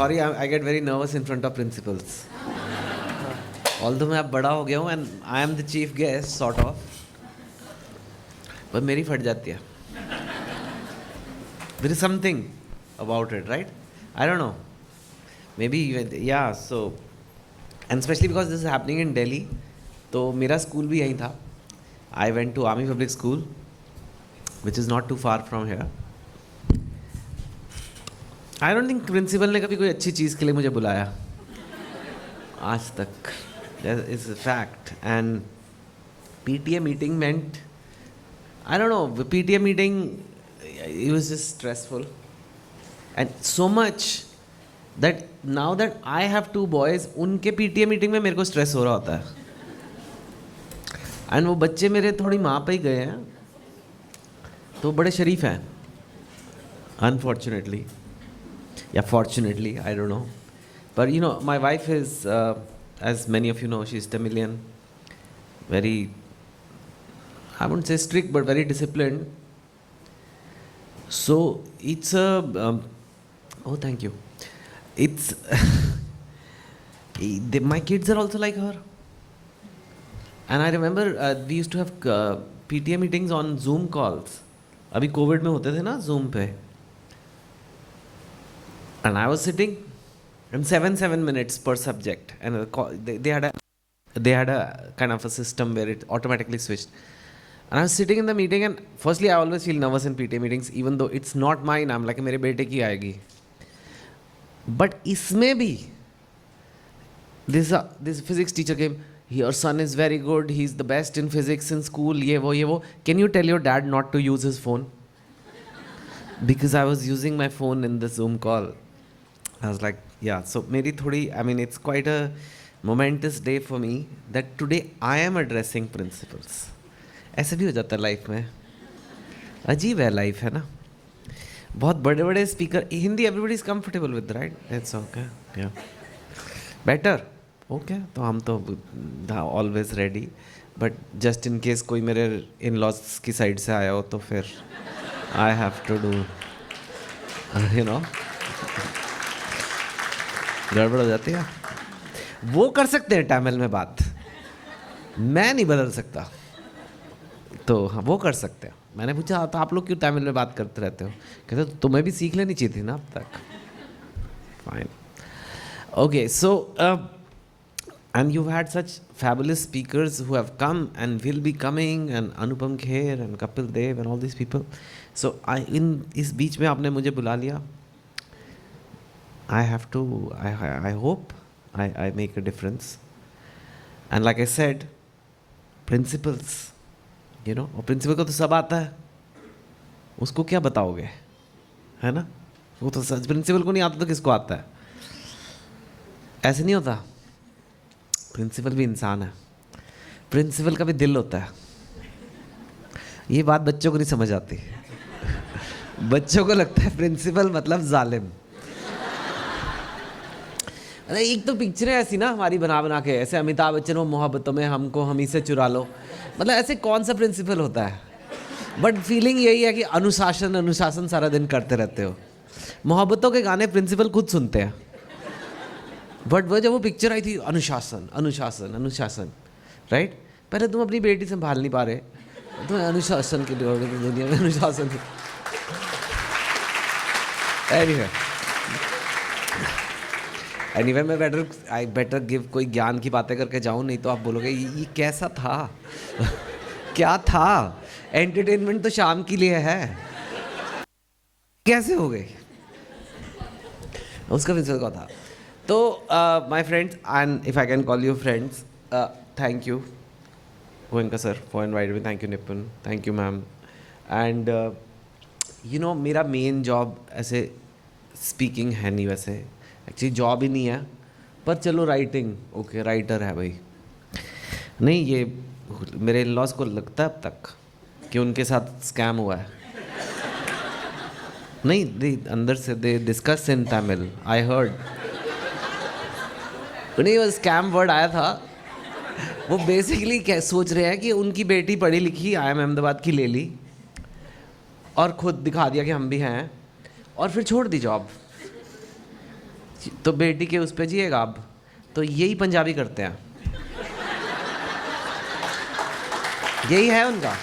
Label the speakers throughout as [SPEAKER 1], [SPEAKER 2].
[SPEAKER 1] sorry, I get very nervous in front of principals. Although मैं अब बड़ा हो गया हूँ and I am the chief guest sort of, पर मेरी फट जाती है. There is something about it, right? I don't know. Maybe yeah. So and especially because this is happening in Delhi, तो मेरा स्कूल भी यहीं था. I went to Army Public School, which is not too far from here. I don't think principal ने कभी कोई अच्छी चीज़ के लिए मुझे बुलाया आज तक. That is a fact. And PTA meeting meant, I don't know, the PTA meeting, it was just stressful. And so much that now that I have two boys, उनके PTA meeting में मेरे को stress हो रहा होता है. And वो बच्चे मेरे थोड़ी माँ पे ही गए हैं, तो बड़े शरीफ हैं. Unfortunately. Yeah, fortunately, I don't know. But you know, my wife is, as many of you know, she's Tamilian, very, I wouldn't say strict, but very disciplined. So it's a, oh, thank you. It's, my kids are also like her. And I remember we used to have PTA meetings on Zoom calls. अभी Covid में होते थे ना Zoom पे. And I was sitting, and 7 minutes per subject, and they had a kind of a system where it automatically switched. And I was sitting in the meeting, and firstly I always feel nervous in PTA meetings, even though it's not mine. I'm like मेरे बेटे की आएगी. But इसमें भी this physics teacher came. Your son is very good. He's the best in physics in school. ये वो. Can you tell your dad not to use his phone? Because I was using my phone in the Zoom call. I was like, yeah, so मेरी थोड़ी, I mean, it's quite a momentous day for me that today I am addressing principals. ऐसे भी हो जाता है life में. अजीब है लाइफ, है ना. बहुत बड़े बड़े speaker. Hindi everybody is comfortable with, right? It's okay. Yeah. Better. Okay. तो हम तो always ready. But just in case कोई मेरे in-laws की साइड से आया हो तो फिर I have to do, you know. गड़बड़ हो जाती है. वो कर सकते हैं तमिल में बात, मैं नहीं बदल सकता. तो हाँ, वो कर सकते हैं. मैंने पूछा तो आप लोग क्यों तमिल में बात करते रहते हो? कहते तो तुम्हें भी सीख लेनी चाहिए थी ना अब तक. Fine. Okay, so and you've had such fabulous speakers who have come and will be coming, and Anupam Kher and Kapil Dev and all these people. So इस बीच में आपने मुझे बुला लिया. I have to, I hope I make a difference. And like I said, principals, you know, और principal को तो सब आता है, उसको क्या बताओगे, है ना. वो तो सच प्रिंसिपल को नहीं आता तो किसको आता है. ऐसे नहीं होता. प्रिंसिपल भी इंसान है. प्रिंसिपल का भी दिल होता है. ये बात बच्चों को नहीं समझ आती. बच्चों को लगता है प्रिंसिपल मतलब जालिम. अरे एक तो पिक्चरें ऐसी ना हमारी बना बना के, ऐसे अमिताभ बच्चन वो मोहब्बतों में हमको हम ही से चुरा लो, मतलब ऐसे कौन सा प्रिंसिपल होता है. बट फीलिंग यही है कि अनुशासन अनुशासन सारा दिन करते रहते हो. मोहब्बतों के गाने प्रिंसिपल खुद सुनते हैं. बट वो जब वो पिक्चर आई थी, अनुशासन अनुशासन अनुशासन, राइट. पहले तुम अपनी बेटी संभाल नहीं पा रहे, तुम अनुशासन की दुनिया में अनुशासन. एनीवे मैं बेटर गिव कोई ज्ञान की बातें करके जाऊँ, नहीं तो आप बोलोगे ये कैसा था. क्या था. एंटरटेनमेंट तो शाम के लिए है. कैसे हो गई. उसका प्रिंसिपल का था. तो my friends, and if I can call you friends, thank you Goenka sir for invite me. Thank you Nipun. Thank you ma'am. And you know मेरा मेन जॉब ऐसे स्पीकिंग है नहीं, वैसे एक्चुअली जॉब ही नहीं है, पर चलो राइटिंग, ओके राइटर है भाई. नहीं, ये मेरे इन-लॉज को लगता है अब तक कि उनके साथ स्कैम हुआ है. नहीं, दे अंदर से they discuss in Tamil, I heard. नहीं, वो स्कैम वर्ड आया था. वो बेसिकली क्या सोच रहे हैं कि उनकी बेटी पढ़ी लिखी IIM अहमदाबाद की ले ली और खुद दिखा दिया कि हम भी हैं, और फिर छोड़ दी जॉब. तो बेटी के उस पे जिएगा आप, तो यही पंजाबी करते हैं, यही है उनका।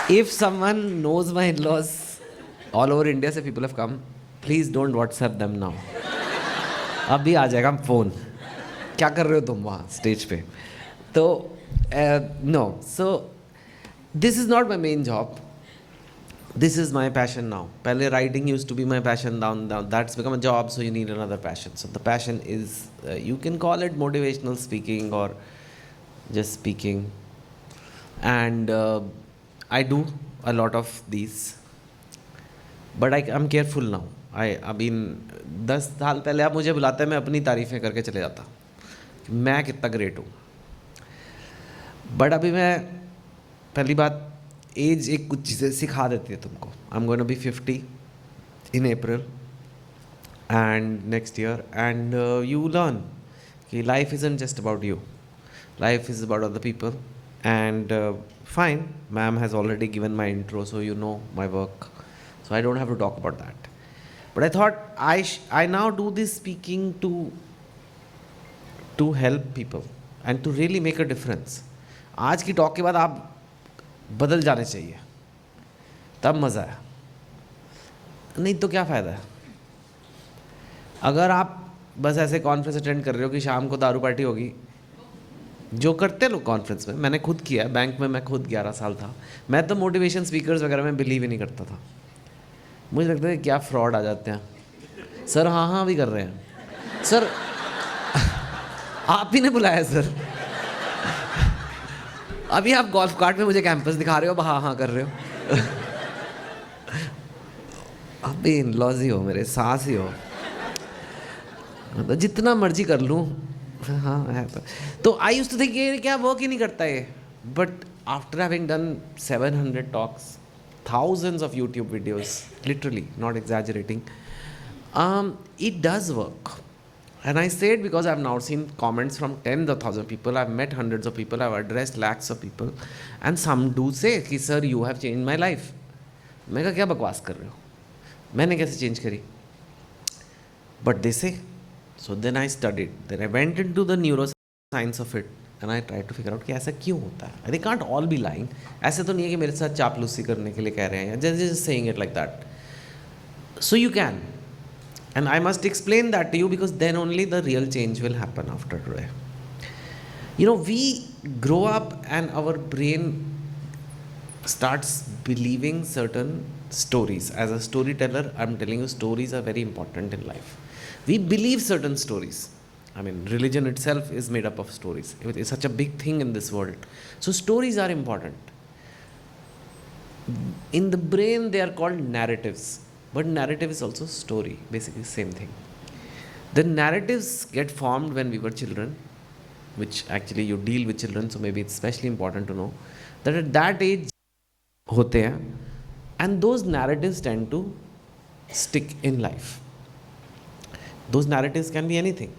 [SPEAKER 1] If someone knows my in-laws all over India से people have come, please don't WhatsApp them now. अभी आ जाएगा फ़ोन, क्या कर रहे हो तुम वहाँ स्टेज पे। तो no, so this is not my main job. This is my passion now. पहले writing used to be my passion, down that's become a job, so you need another passion. So the passion is you can call it motivational speaking or just speaking, and I do a lot of these, but I'm careful now. I mean 10 साल पहले आप मुझे बुलाते हैं, मैं अपनी तारीफ़ें करके चले जाता कि मैं कितना ग्रेट हूँ। बट अभी मैं, पहली बात, एज एक कुछ चीज़ें सिखा देती है तुमको। I am going to be 50 in April and next year, and you learn कि life isn't just about you, life is about other people. And fine, ma'am has already given my intro, so you know my work, so I don't have to talk about that. But I thought I now do this speaking to help people and to really make a difference. आज की talk के बाद आप बदल जाने चाहिए, तब मज़ा है, नहीं तो क्या फ़ायदा है। अगर आप बस ऐसे कॉन्फ्रेंस अटेंड कर रहे हो कि शाम को दारू पार्टी होगी, जो करते हैं लोग कॉन्फ्रेंस में, मैंने खुद किया है, बैंक में मैं खुद 11 साल था, मैं तो मोटिवेशन स्पीकर्स वगैरह में बिलीव ही नहीं करता था। मुझे लगता है क्या फ्रॉड आ जाते हैं। सर हाँ हाँ भी कर रहे हैं, सर आप ही ने बुलाया सर, अभी आप गोल्फ कार्ट में मुझे कैंपस दिखा रहे हो, अब हाँ हाँ कर रहे हो। आप भी इन-लॉज ही हो, मेरे सास ही हो, तो जितना मर्जी कर लूँ। हाँ है तो आई यूज्ड टू थिंक ये क्या वर्क ही नहीं करता है, but after having done 700 talks, thousands of YouTube videos, literally not exaggerating, it does work. And I say it because I've now seen comments from tens of thousands of people, I've met hundreds of people, I've addressed lakhs of people, and some do say कि sir you have changed my life. मैं कहा क्या बकवास कर रहे हो, मैंने कैसे चेंज करी? But they say. So then I studied, then I went into the neuroscience of it, and I tried to figure out कि ऐसा क्यों होता है। They can't all be lying. ऐसे तो नहीं है कि मेरे साथ चापलूसी करने के लिए कह रहे हैं, just saying it like that. So you can, and I must explain that to you because then only the real change will happen after today. You know, we grow up and our brain starts believing certain stories. As a storyteller, I'm telling you, stories are very important in life. We believe certain stories. I mean, religion itself is made up of stories. It's such a big thing in this world. So stories are important. In the brain, they are called narratives. But narrative is also story, basically same thing. The narratives get formed when we were children, which actually you deal with children, so maybe it's especially important to know that at that age होते हैं, and those narratives tend to stick in life. Those narratives can be anything.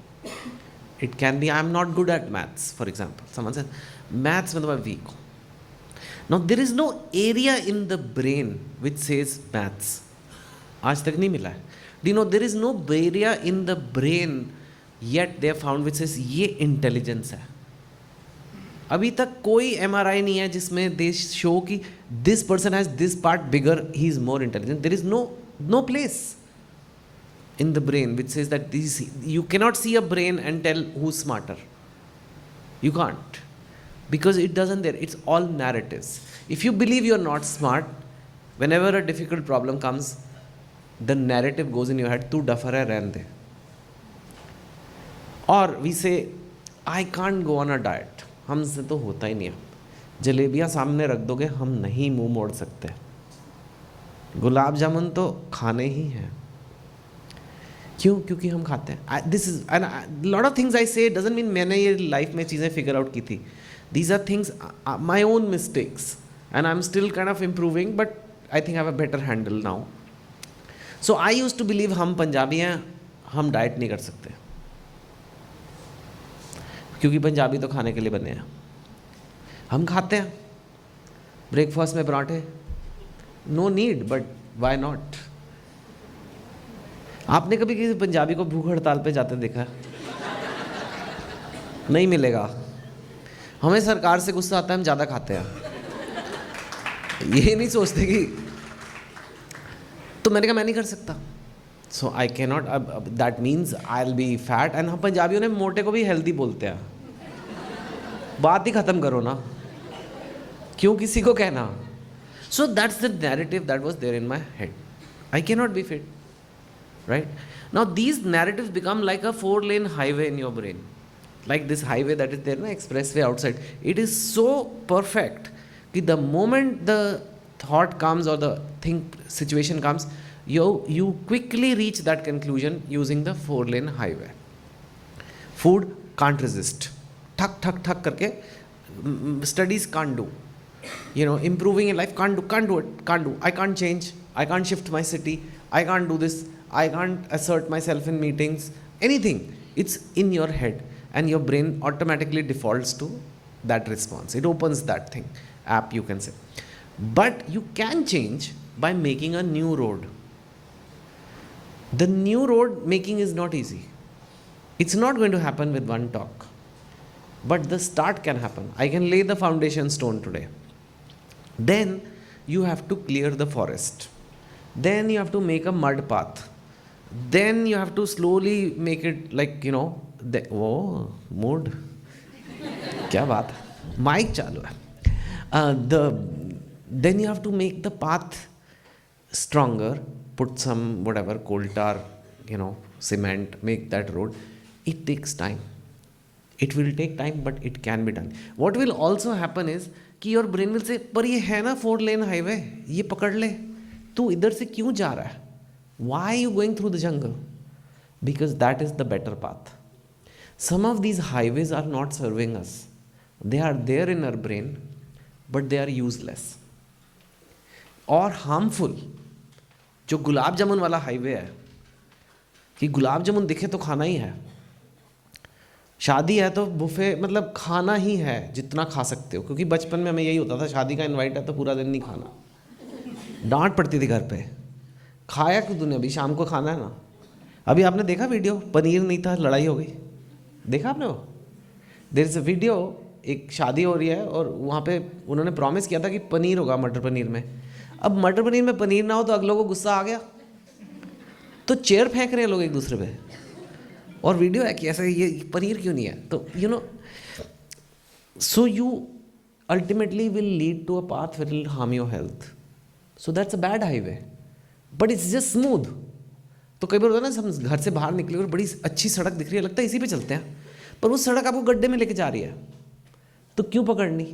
[SPEAKER 1] It can be, I'm not good at maths, for example. Someone says, maths में तो मैं weak हूँ. Now there is no area in the brain which says maths. आज तक नहीं मिला है. Do you know there is no area in the brain yet they have found which says ये intelligence है. अभी तक कोई MRI नहीं है जिसमें they show कि this person has this part bigger, he is more intelligent. There is no place in the brain which says that you cannot see a brain and tell who's smarter. You can't, because it doesn't there. It's all narratives. If you believe you're not smart, whenever a difficult problem comes, the narrative goes in your head, tu duffer hai, rehne de. Or we say, I can't go on a diet. हमसे तो होता ही नहीं है. जलेबियाँ सामने रख दोगे, हम नहीं मुंह मोड़ सकते. गुलाब जामुन तो खाने ही हैं. क्यों? क्योंकि हम खाते हैं. This is lot of things I से डजंट मीन मैंने ये लाइफ में चीज़ें फिगर आउट की थी. These are things my own mistakes and I am still kind of improving, but I think I have a better handle now. So I used to believe हम पंजाबी हैं, हम diet नहीं कर सकते क्योंकि पंजाबी तो खाने के लिए बने हैं. हम खाते हैं ब्रेकफास्ट में पराठे, no need, but why not. आपने कभी किसी पंजाबी को भूख हड़ताल पे जाते देखा? नहीं मिलेगा। हमें सरकार से गुस्सा आता है, हम ज़्यादा खाते हैं, ये नहीं सोचते कि, तो मैंने कहा मैं नहीं कर सकता, so I can not, that means I will be fat. And हम पंजाबियों ने मोटे को भी हेल्दी बोलते हैं। बात ही ख़त्म करो ना, क्यों किसी को कहना? So that's the narrative that was there in my head, I can not be fit, right? Now these narratives become like a 4-lane highway in your brain, like this highway that is there, na, expressway outside. It is so perfect कि the moment the thought comes or the situation comes, you quickly reach that conclusion using the 4-lane highway. Food can't resist, ठक ठक ठक करके, studies can't do, improving in life can't do it, I can't change, I can't shift my city, I can't do this, I can't assert myself in meetings, anything. It's in your head and your brain automatically defaults to that response. It opens that thing, app you can say. But you can change by making a new road. The new road making is not easy. It's not going to happen with one talk. But the start can happen. I can lay the foundation stone today. Then you have to clear the forest. Then you have to make a mud path. Then you have to slowly make it like, mood. क्या बात है, mic चालू है. Then you have to make the path stronger, put some whatever, coal tar, cement, make that road. It takes time. It will take time, but it can be done. What will also happen is कि your brain will say, पर ये है ना 4-lane highway, ये पकड़ ले, तू इधर से क्यों जा रहा है? Why are you going through the jungle? Because that is the better path. Some of these highways are not serving us. They are there in our brain, but they are useless or harmful. जो गुलाब जामुन वाला highway है कि गुलाब जामुन दिखे तो खाना ही है, शादी है तो बुफे, मतलब खाना ही है जितना खा सकते हो. क्योंकि बचपन में हमें यही होता था, शादी का इनवाइट है तो पूरा दिन नहीं खाना, डांट पड़ती थी घर पे. खाया क्यों तूने, अभी शाम को खाना है ना. अभी आपने देखा वीडियो, पनीर नहीं था, लड़ाई हो गई, देखा आपने वो? देयर इज़ अ वीडियो, एक शादी हो रही है और वहाँ पे उन्होंने प्रॉमिस किया था कि पनीर होगा मटर पनीर में. अब मटर पनीर में पनीर ना हो तो अगलों को गुस्सा आ गया, तो चेयर फेंक रहे हैं लोग एक दूसरे पे, और वीडियो है कि ऐसा ये पनीर क्यों नहीं है. तो so you ultimately will lead to a path which will harm your health. So that's a bad highway, but it's just smooth. तो कई बार होता है ना, हम घर से बाहर निकले और बड़ी अच्छी सड़क दिख रही है, लगता है इसी पे चलते हैं, पर वो सड़क आपको गड्ढे में लेके जा रही है, तो क्यों पकड़नी?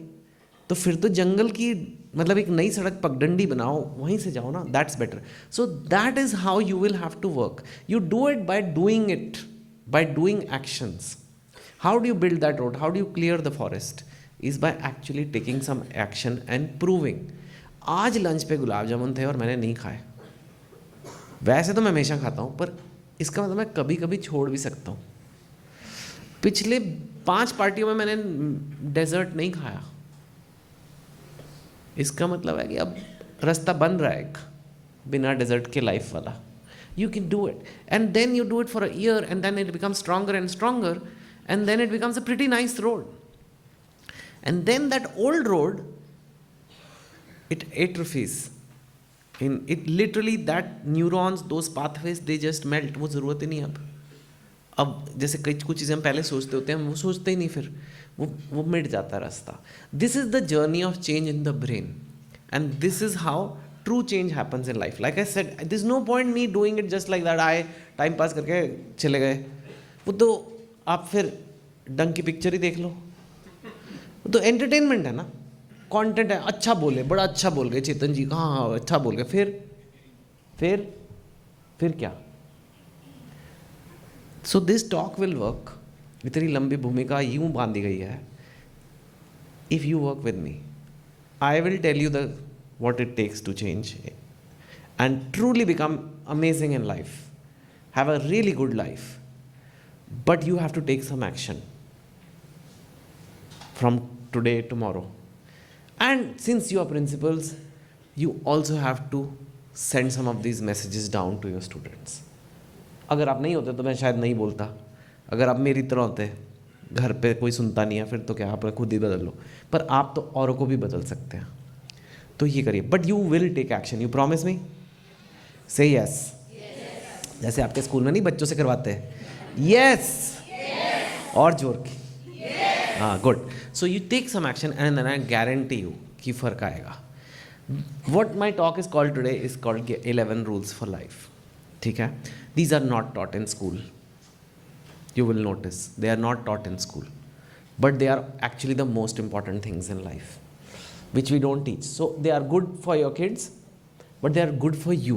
[SPEAKER 1] तो फिर तो जंगल की, मतलब एक नई सड़क पगडंडी बनाओ, वहीं से जाओ ना, that's better. So that is how you will have to work. You do it by doing it, by doing actions. How do you build that road, how do you clear the forest, is by actually taking some action and proving. आज lunch पे गुलाब जामुन थे और मैंने नहीं खाए. वैसे तो मैं हमेशा खाता हूँ, पर इसका मतलब मैं कभी कभी छोड़ भी सकता हूँ. पिछले 5 पार्टियों में मैंने डेजर्ट नहीं खाया. इसका मतलब है कि अब रास्ता बन रहा है एक बिना डेजर्ट के लाइफ वाला. You can do it, and then you do it for a year, and then it becomes stronger and stronger, and then it becomes a pretty nice road. And then that old road, it atrophies. It literally, that neurons, those pathways, they just melt. वो ज़रूरत ही नहीं अब जैसे कुछ चीज़ें हम पहले सोचते होते हैं, हम वो सोचते ही नहीं, फिर वो मिट जाता है रास्ता. This is the journey of change in the brain, and this is how true change happens in life. Like I said, this is no point me doing it just like that, आए time pass करके चले गए. वो तो आप फिर डंग की picture ही देख लो, वो तो एंटरटेनमेंट है ना, कंटेंट है. अच्छा बोले, बड़ा अच्छा बोल गए चेतन जी, हाँ अच्छा बोल गए, फिर क्या? So this talk will work. इतनी लंबी भूमिका यूं बांधी गई है. If you work with me, I will tell you the what it takes to change and truly become amazing in life, have a really good life. But you have to take some action from today, tomorrow. And since you are principals, you also have to send some of these messages down to your students. अगर आप नहीं होते तो मैं शायद नहीं बोलता, अगर आप मेरी तरह होते, घर पे कोई सुनता नहीं है, फिर तो क्या, आप खुद ही बदल लो। पर आप तो औरों को भी बदल सकते हैं, तो ये करिए। But you will take action, you promise me, say yes. जैसे आपके स्कूल में नहीं बच्चों से करवाते हैं, यस, और जोर की, हाँ, good. So you take some action and then I guarantee you कि फर्क आएगा। What my talk is called today is called 11 rules for life, ठीक है। These are not taught in school, you will notice they are not taught in school, but they are actually the most important things in life which we don't teach. So they are good for your kids, but they are good for you.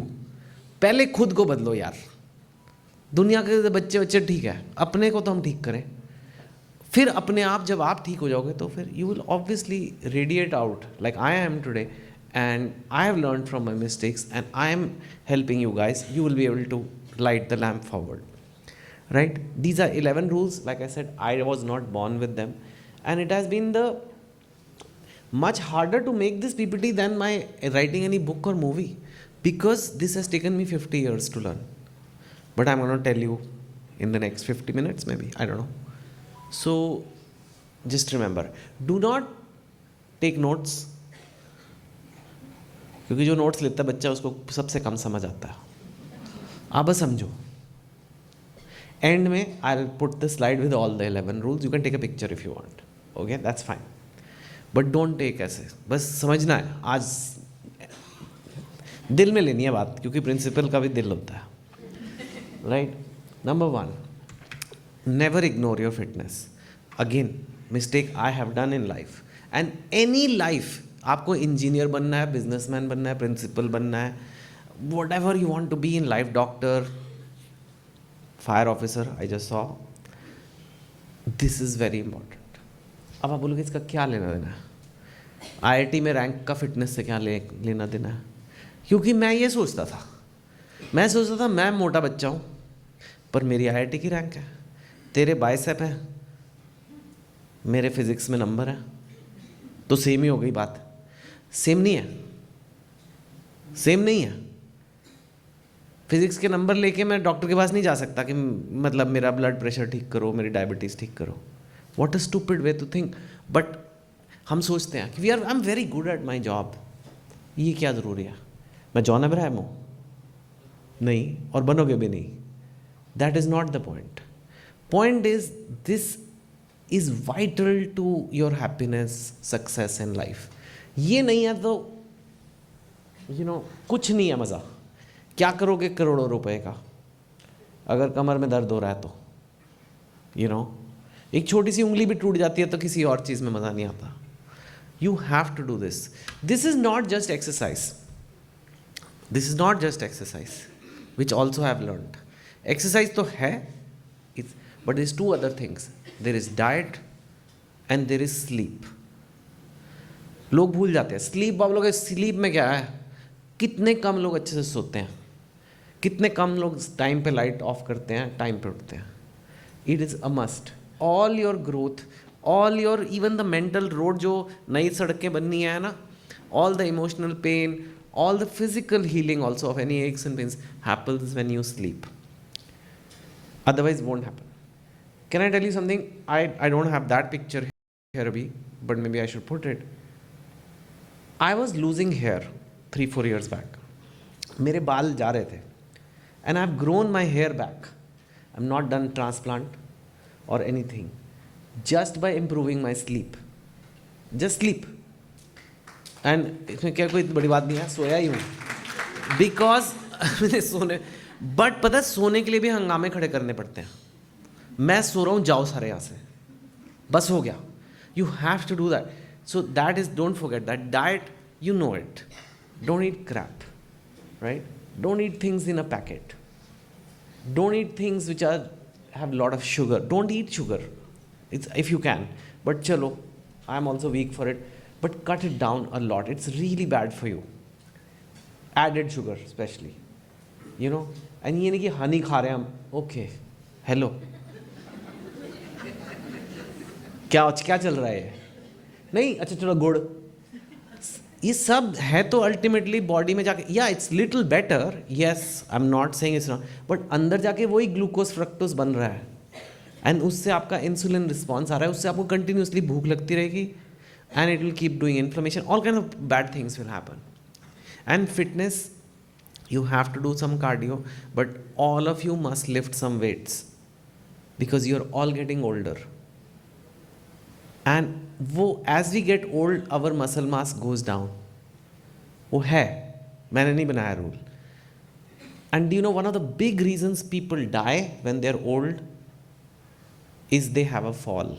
[SPEAKER 1] पहले खुद को बदलो यार, दुनिया के बच्चे ठीक है, अपने को तो हम ठीक करें, फिर अपने आप जब आप ठीक हो जाओगे तो फिर you will obviously radiate out like I am today, and I have learned from my mistakes and I am helping you guys. You will be able to light the lamp forward. Right? These are 11 rules. Like I said, I was not born with them, and it has been the much harder to make this PPT than my writing any book or movie, because this has taken me 50 years to learn. But I'm going to tell you in the next 50 minutes, maybe, I don't know. So just remember, do not take notes, क्योंकि जो notes लेता है बच्चा उसको सबसे कम समझ आता है। आप बस समझो। End में I'll put the slide with all the 11 rules. You can take a picture if you want. Okay, that's fine. But don't take ऐसे, बस समझना है, आज दिल में लेनी है बात, क्योंकि प्रिंसिपल का भी दिल होता है, right. Number 1, never ignore your fitness. Again, mistake I have done in life. And any life, आपको इंजीनियर बनना है, बिजनेसमैन बनना है, प्रिंसिपल बनना है, whatever you want to be in life, doctor, fire officer, I just saw, this is very important. अब आप बोलोगे इसका क्या लेना देना है, आईआईटी में रैंक का फिटनेस से क्या लेना देना है? क्योंकि मैं ये सोचता था मैं मोटा बच्चा हूँ, पर मेरी आईआईटी की रैंक है, तेरे बाइसेप है, मेरे फिजिक्स में नंबर है, तो सेम ही हो गई बात। सेम नहीं है। फिजिक्स के नंबर लेके मैं डॉक्टर के पास नहीं जा सकता कि मतलब मेरा ब्लड प्रेशर ठीक करो, मेरी डायबिटीज़ ठीक करो। What a stupid way to think. But हम सोचते हैं कि I am very good at my job, ये क्या ज़रूरी है, मैं जॉन अब्राहम हूँ नहीं, और बनोगे भी नहीं। That is not the point. Point is this is vital to your happiness, success in life. ये नहीं है तो कुछ नहीं है मज़ा। क्या करोगे करोड़ों रुपए का, अगर कमर में दर्द हो रहा है तो एक छोटी सी उंगली भी टूट जाती है तो किसी और चीज़ में मज़ा नहीं आता। You have to do this. This is not just exercise, which also have learned. Exercise तो है, but is 2 other things. There is diet and there is sleep. लोग भूल जाते हैं स्लीप। आप लोग स्लीप में क्या है, कितने कम लोग अच्छे से सोते हैं, कितने कम लोग टाइम पे लाइट ऑफ करते हैं, टाइम पे उठते हैं। It is a must. All your growth, all your even the mental road, जो नई सड़कें बननी है ना, all the emotional pain, all the physical healing also of any x and pains happens when you sleep, otherwise won't happen. Can I tell you something? I don't have that picture here abhi, but maybe I should put it. I was losing hair 3-4 years back. मेरे बाल जा रहे थे, and I've grown my hair back. I'm not done transplant or anything, just by improving my sleep. Just sleep. And इसमें क्या कोई बड़ी बात नहीं है, सोया ही हूँ, because मैंने सोने, बट पता है सोने के लिए भी हंगामे खड़े करने पड़ते हैं। मैं सो रहा हूँ, जाओ सारे यहाँ से, बस हो गया। You have to do that. So that is, don't forget that diet, you know it. Don't eat crap, right? Don't eat things in a packet. Don't eat things which have a lot of sugar. Don't eat sugar. It's if you can. But chalo, I'm also weak for it. But cut it down a lot. It's really bad for you. Added sugar especially. And ये नहीं कि हनी खा रहे हैं हम, okay hello, क्या चल रहा है नहीं, अच्छा चलो गुड़, ये सब है तो अल्टीमेटली बॉडी में जाके, या it's little better, yes I am not saying it's not, but अंदर जाके वही ग्लूकोज फ्रक्टोज बन रहा है एंड उससे आपका इंसुलिन रिस्पॉन्स आ रहा है, उससे आपको कंटिन्यूसली भूख लगती रहेगी and it will keep doing inflammation, all kind of bad things will happen. And fitness, you have to do some cardio, but all of you must lift some weights because you're all getting older, and वो as we get old our muscle mass goes down. वो है, मैंने नहीं बनाया rule. And do you know one of the big reasons people die when they're old is they have a fall.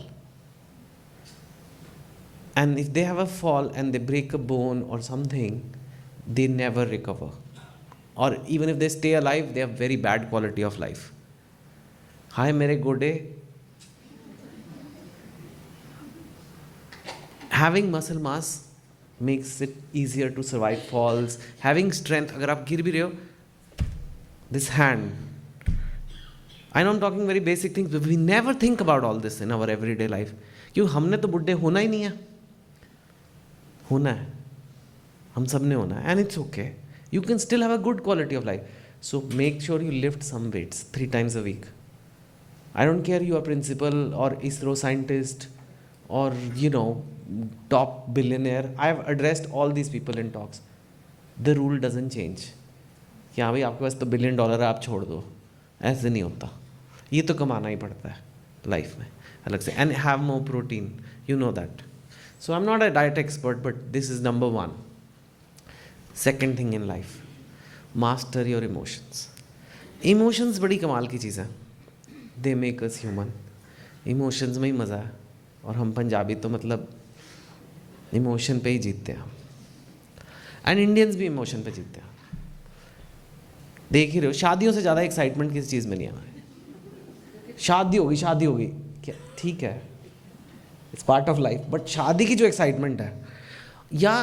[SPEAKER 1] And if they have a fall and they break a bone or something, they never recover. Or even if they stay alive, they have very bad quality of life. Hi mere गोडे. Having muscle mass makes it easier to survive falls. Having strength, अगर आप गिर भी रहे हो, this hand. I know I'm talking very basic things, but we never think about all this in our everyday life. क्यों हमने तो बुढ़े होना ही नहीं है. होना है, हम सब ने होना है, and it's okay. You can still have a good quality of life. So make sure you lift some weights 3 times a week. I don't care you are principal or ISRO scientist or top billionaire. I have addressed all these people in talks. The rule doesn't change. कि हाँ भाई आपके पास तो $1 billion है, आप छोड़ दो. ऐसे नहीं होता. ये तो कमाना ही पड़ता है लाइफ में अलग से. And have more protein. You know that. So I'm not a diet expert, but this is number 1. Second thing in life, master your emotions. Emotions बड़ी कमाल की चीज़ है. They make us human. Emotions में ही मज़ा है. और हम पंजाबी तो मतलब इमोशन पे ही जीतते हैं. एंड इंडियंस भी इमोशन पे जीतते हैं. देख ही रहे हो, शादियों से ज़्यादा एक्साइटमेंट किसी चीज़ में नहीं आना है. शादी होगी क्या, ठीक है, it's part of life, but शादी की जो एक्साइटमेंट है, या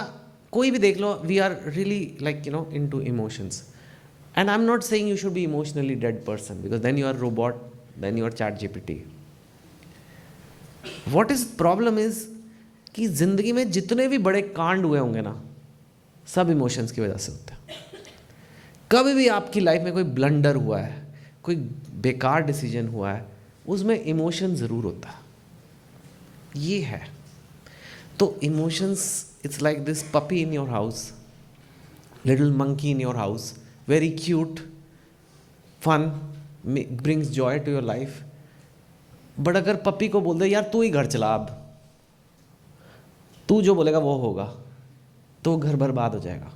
[SPEAKER 1] कोई भी देख लो, we are really like into emotions. And I am not saying you should be emotionally dead person, because then you are robot, then you are ChatGPT. What is problem is कि जिंदगी में जितने भी बड़े कांड हुए होंगे ना, सब इमोशंस की वजह से होते हैं. कभी भी आपकी लाइफ में कोई ब्लंडर हुआ है, कोई बेकार डिसीजन हुआ है, उसमें इमोशन ज़रूर होता है. ये है. तो emotions, it's like this puppy in your house, little monkey in your house, very cute, fun, brings joy to your life. But अगर पपी को बोल दे यार तू ही घर चला, अब तू जो बोलेगा वो होगा, तो घर बर्बाद हो जाएगा.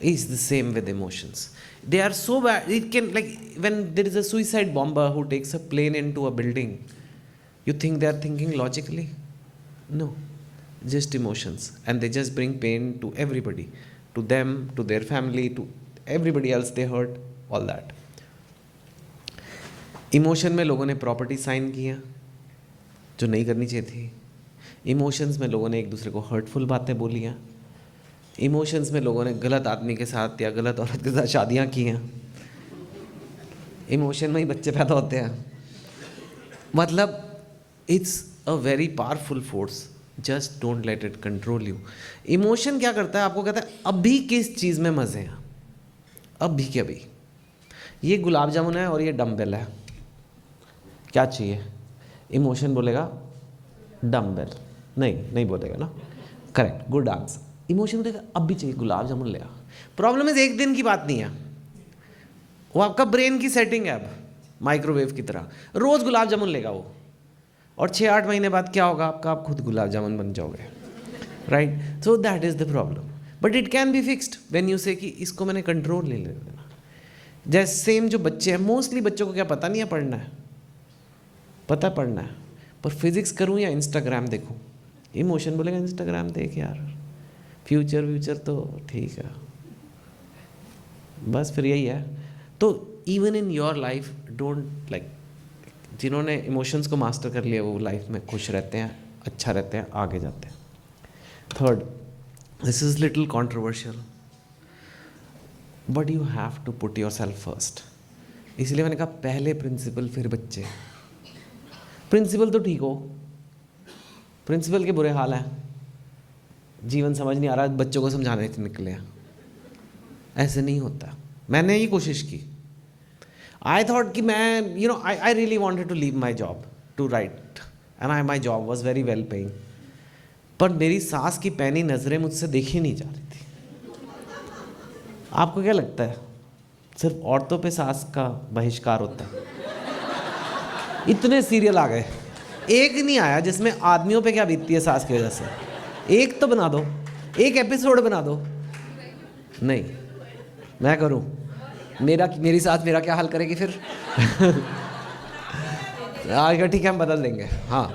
[SPEAKER 1] It's the same with emotions. They are so bad. It can, like when there is a suicide bomber who takes a plane into a building, you think they are thinking logically? No. Just emotions, and they just bring pain to everybody, to them, to their family, to everybody else they hurt, all that. Emotion में लोगों ने property sign किया जो नहीं करनी चाहिए थी. Emotions में लोगों ने एक दूसरे को हर्टफुल बातें बोली हैं. इमोशंस में लोगों ने गलत आदमी के साथ या गलत औरत के साथ शादियां की हैं. इमोशन में ही बच्चे पैदा होते हैं. मतलब it's a very powerful force. Just don't let it control you. Emotion क्या करता है, आपको कहता है अभी किस चीज़ में मज़े हैं, अभी के अभी. ये गुलाब जामुन है और ये डम्बेल है, क्या चाहिए? इमोशन बोलेगा डम्बेल. नहीं बोलेगा ना. Correct, good answer. इमोशन बोलेगा अभी चाहिए गुलाब जामुन ले आ. प्रॉब्लम इज एक दिन की बात नहीं है, वो आपका ब्रेन की सेटिंग है. अब माइक्रोवेव की तरह रोज़ गुलाब जामुन लेगा वो, और 6-8 महीने बाद क्या होगा आपका, आप खुद गुलाब जामुन बन जाओगे. Right. So that is the problem. But it can be fixed when you से कि इसको मैंने कंट्रोल ले लेना. जैसे सेम जो बच्चे हैं, मोस्टली बच्चों को क्या पता नहीं है पढ़ना है, पता है पढ़ना है, पर फिजिक्स करूँ या इंस्टाग्राम देखूँ, इमोशन बोलेगा इंस्टाग्राम देख यार, फ्यूचर तो ठीक है, बस फिर यही है. तो even in your life don't like, जिन्होंने इमोशंस को मास्टर कर लिया वो लाइफ में खुश रहते हैं, अच्छा रहते हैं, आगे जाते हैं. Third, this is little controversial, but you have to put yourself first. इसलिए मैंने कहा पहले प्रिंसिपल फिर बच्चे. प्रिंसिपल तो ठीक हो, प्रिंसिपल के बुरे हाल हैं, जीवन समझ नहीं आ रहा, बच्चों को समझाने से निकले हैं। ऐसे नहीं होता। मैंने ये कोशिश की। आई थॉट कि मैं I really wanted to leave my job to write, and my job was very well paying. पर मेरी सास की पैनी नज़रें मुझसे देखी नहीं जा रही थी। आपको क्या लगता है सिर्फ औरतों पे सास का बहिष्कार होता है? इतने सीरियल आ गए, एक नहीं आया जिसमें आदमियों पे क्या बीतती है सास की वजह से। एक तो बना दो, एक एपिसोड बना दो। नहीं, मैं करूं? मेरी सास मेरा क्या हाल करेगी फिर? आगे ठीक है, हम बदल देंगे। हाँ,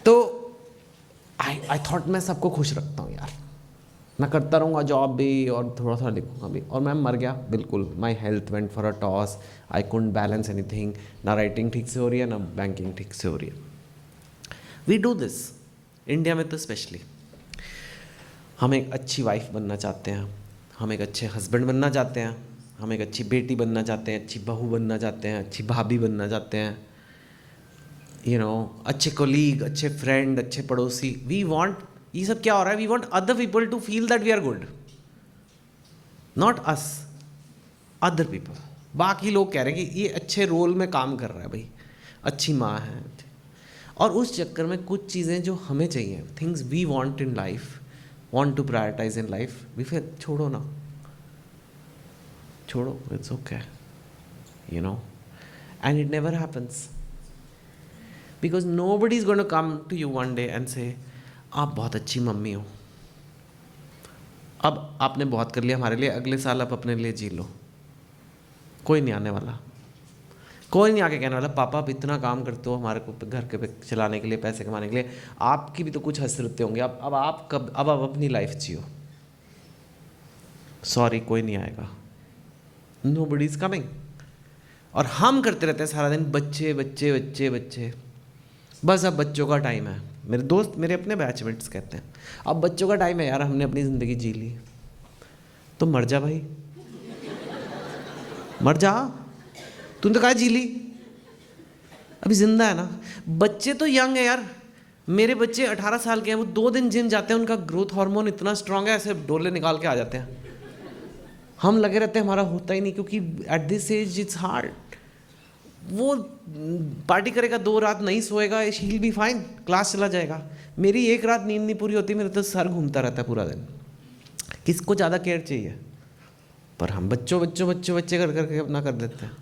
[SPEAKER 1] तो आई थॉट मैं सबको खुश रखता हूँ यार, मैं करता रहूँगा जॉब भी और थोड़ा थोड़ा लिखूँगा भी। और मैं मर गया बिल्कुल। My health went for a toss, I couldn't balance anything. ना राइटिंग ठीक से हो रही है, ना बैंकिंग ठीक से हो रही है। वी डू दिस इंडिया में तो स्पेशली। हम एक अच्छी वाइफ बनना चाहते हैं, हम एक अच्छे हस्बैंड बनना चाहते हैं, हम एक अच्छी बेटी बनना चाहते हैं, अच्छी बहू बनना चाहते हैं, अच्छी भाभी बनना चाहते हैं, अच्छे कोलीग, अच्छे फ्रेंड, अच्छे पड़ोसी। वी वांट, ये सब क्या हो रहा है? We want other people to feel that we are good, not us, other people. बाकी लोग कह रहे हैं कि ये अच्छे रोल में काम कर रहा है भाई, अच्छी माँ है। और उस चक्कर में कुछ चीज़ें जो हमें चाहिए, things we want in life, want to prioritise in life, we फिर छोड़ो ना, छोड़ो, it's okay, and it never happens. Because nobody is going to come to you one day and say, आप बहुत अच्छी मम्मी हो, अब आपने बहुत कर लिया हमारे लिए, अगले साल आप अपने लिए जी लो। कोई नहीं आने वाला, कोई नहीं आके कहने वाला पापा आप इतना काम करते हो हमारे को घर के पे चलाने के लिए, पैसे कमाने के लिए, आपकी भी तो कुछ हसरतें होंगी, अब आप अपनी लाइफ जियो। सॉरी, कोई नहीं आएगा। Nobody is coming. और हम करते रहते हैं सारा दिन बच्चे बच्चे बच्चे बच्चे। बस अब बच्चों का टाइम है। मेरे दोस्त, मेरे अपने बैचमेट्स कहते हैं अब बच्चों का टाइम है यार, हमने अपनी ज़िंदगी जी ली, तो मर जा भाई, मर जा। तूने तो कहा जी ली, अभी जिंदा है ना। बच्चे तो यंग है यार, मेरे बच्चे 18 साल के हैं, वो 2 दिन जिम जाते हैं, उनका ग्रोथ हार्मोन इतना स्ट्रांग है, ऐसे डोले निकाल के आ जाते हैं। हम लगे रहते हैं हमारा होता ही नहीं, क्योंकि at this age it's hard. वो पार्टी करेगा, 2 रात नहीं सोएगा, he will be fine, class चला जाएगा। मेरी 1 रात नींद नहीं पूरी होती, मेरा तो सर घूमता रहता है पूरा दिन। किसको ज़्यादा केयर चाहिए? पर हम बच्चे कर करके अपना कर देते हैं।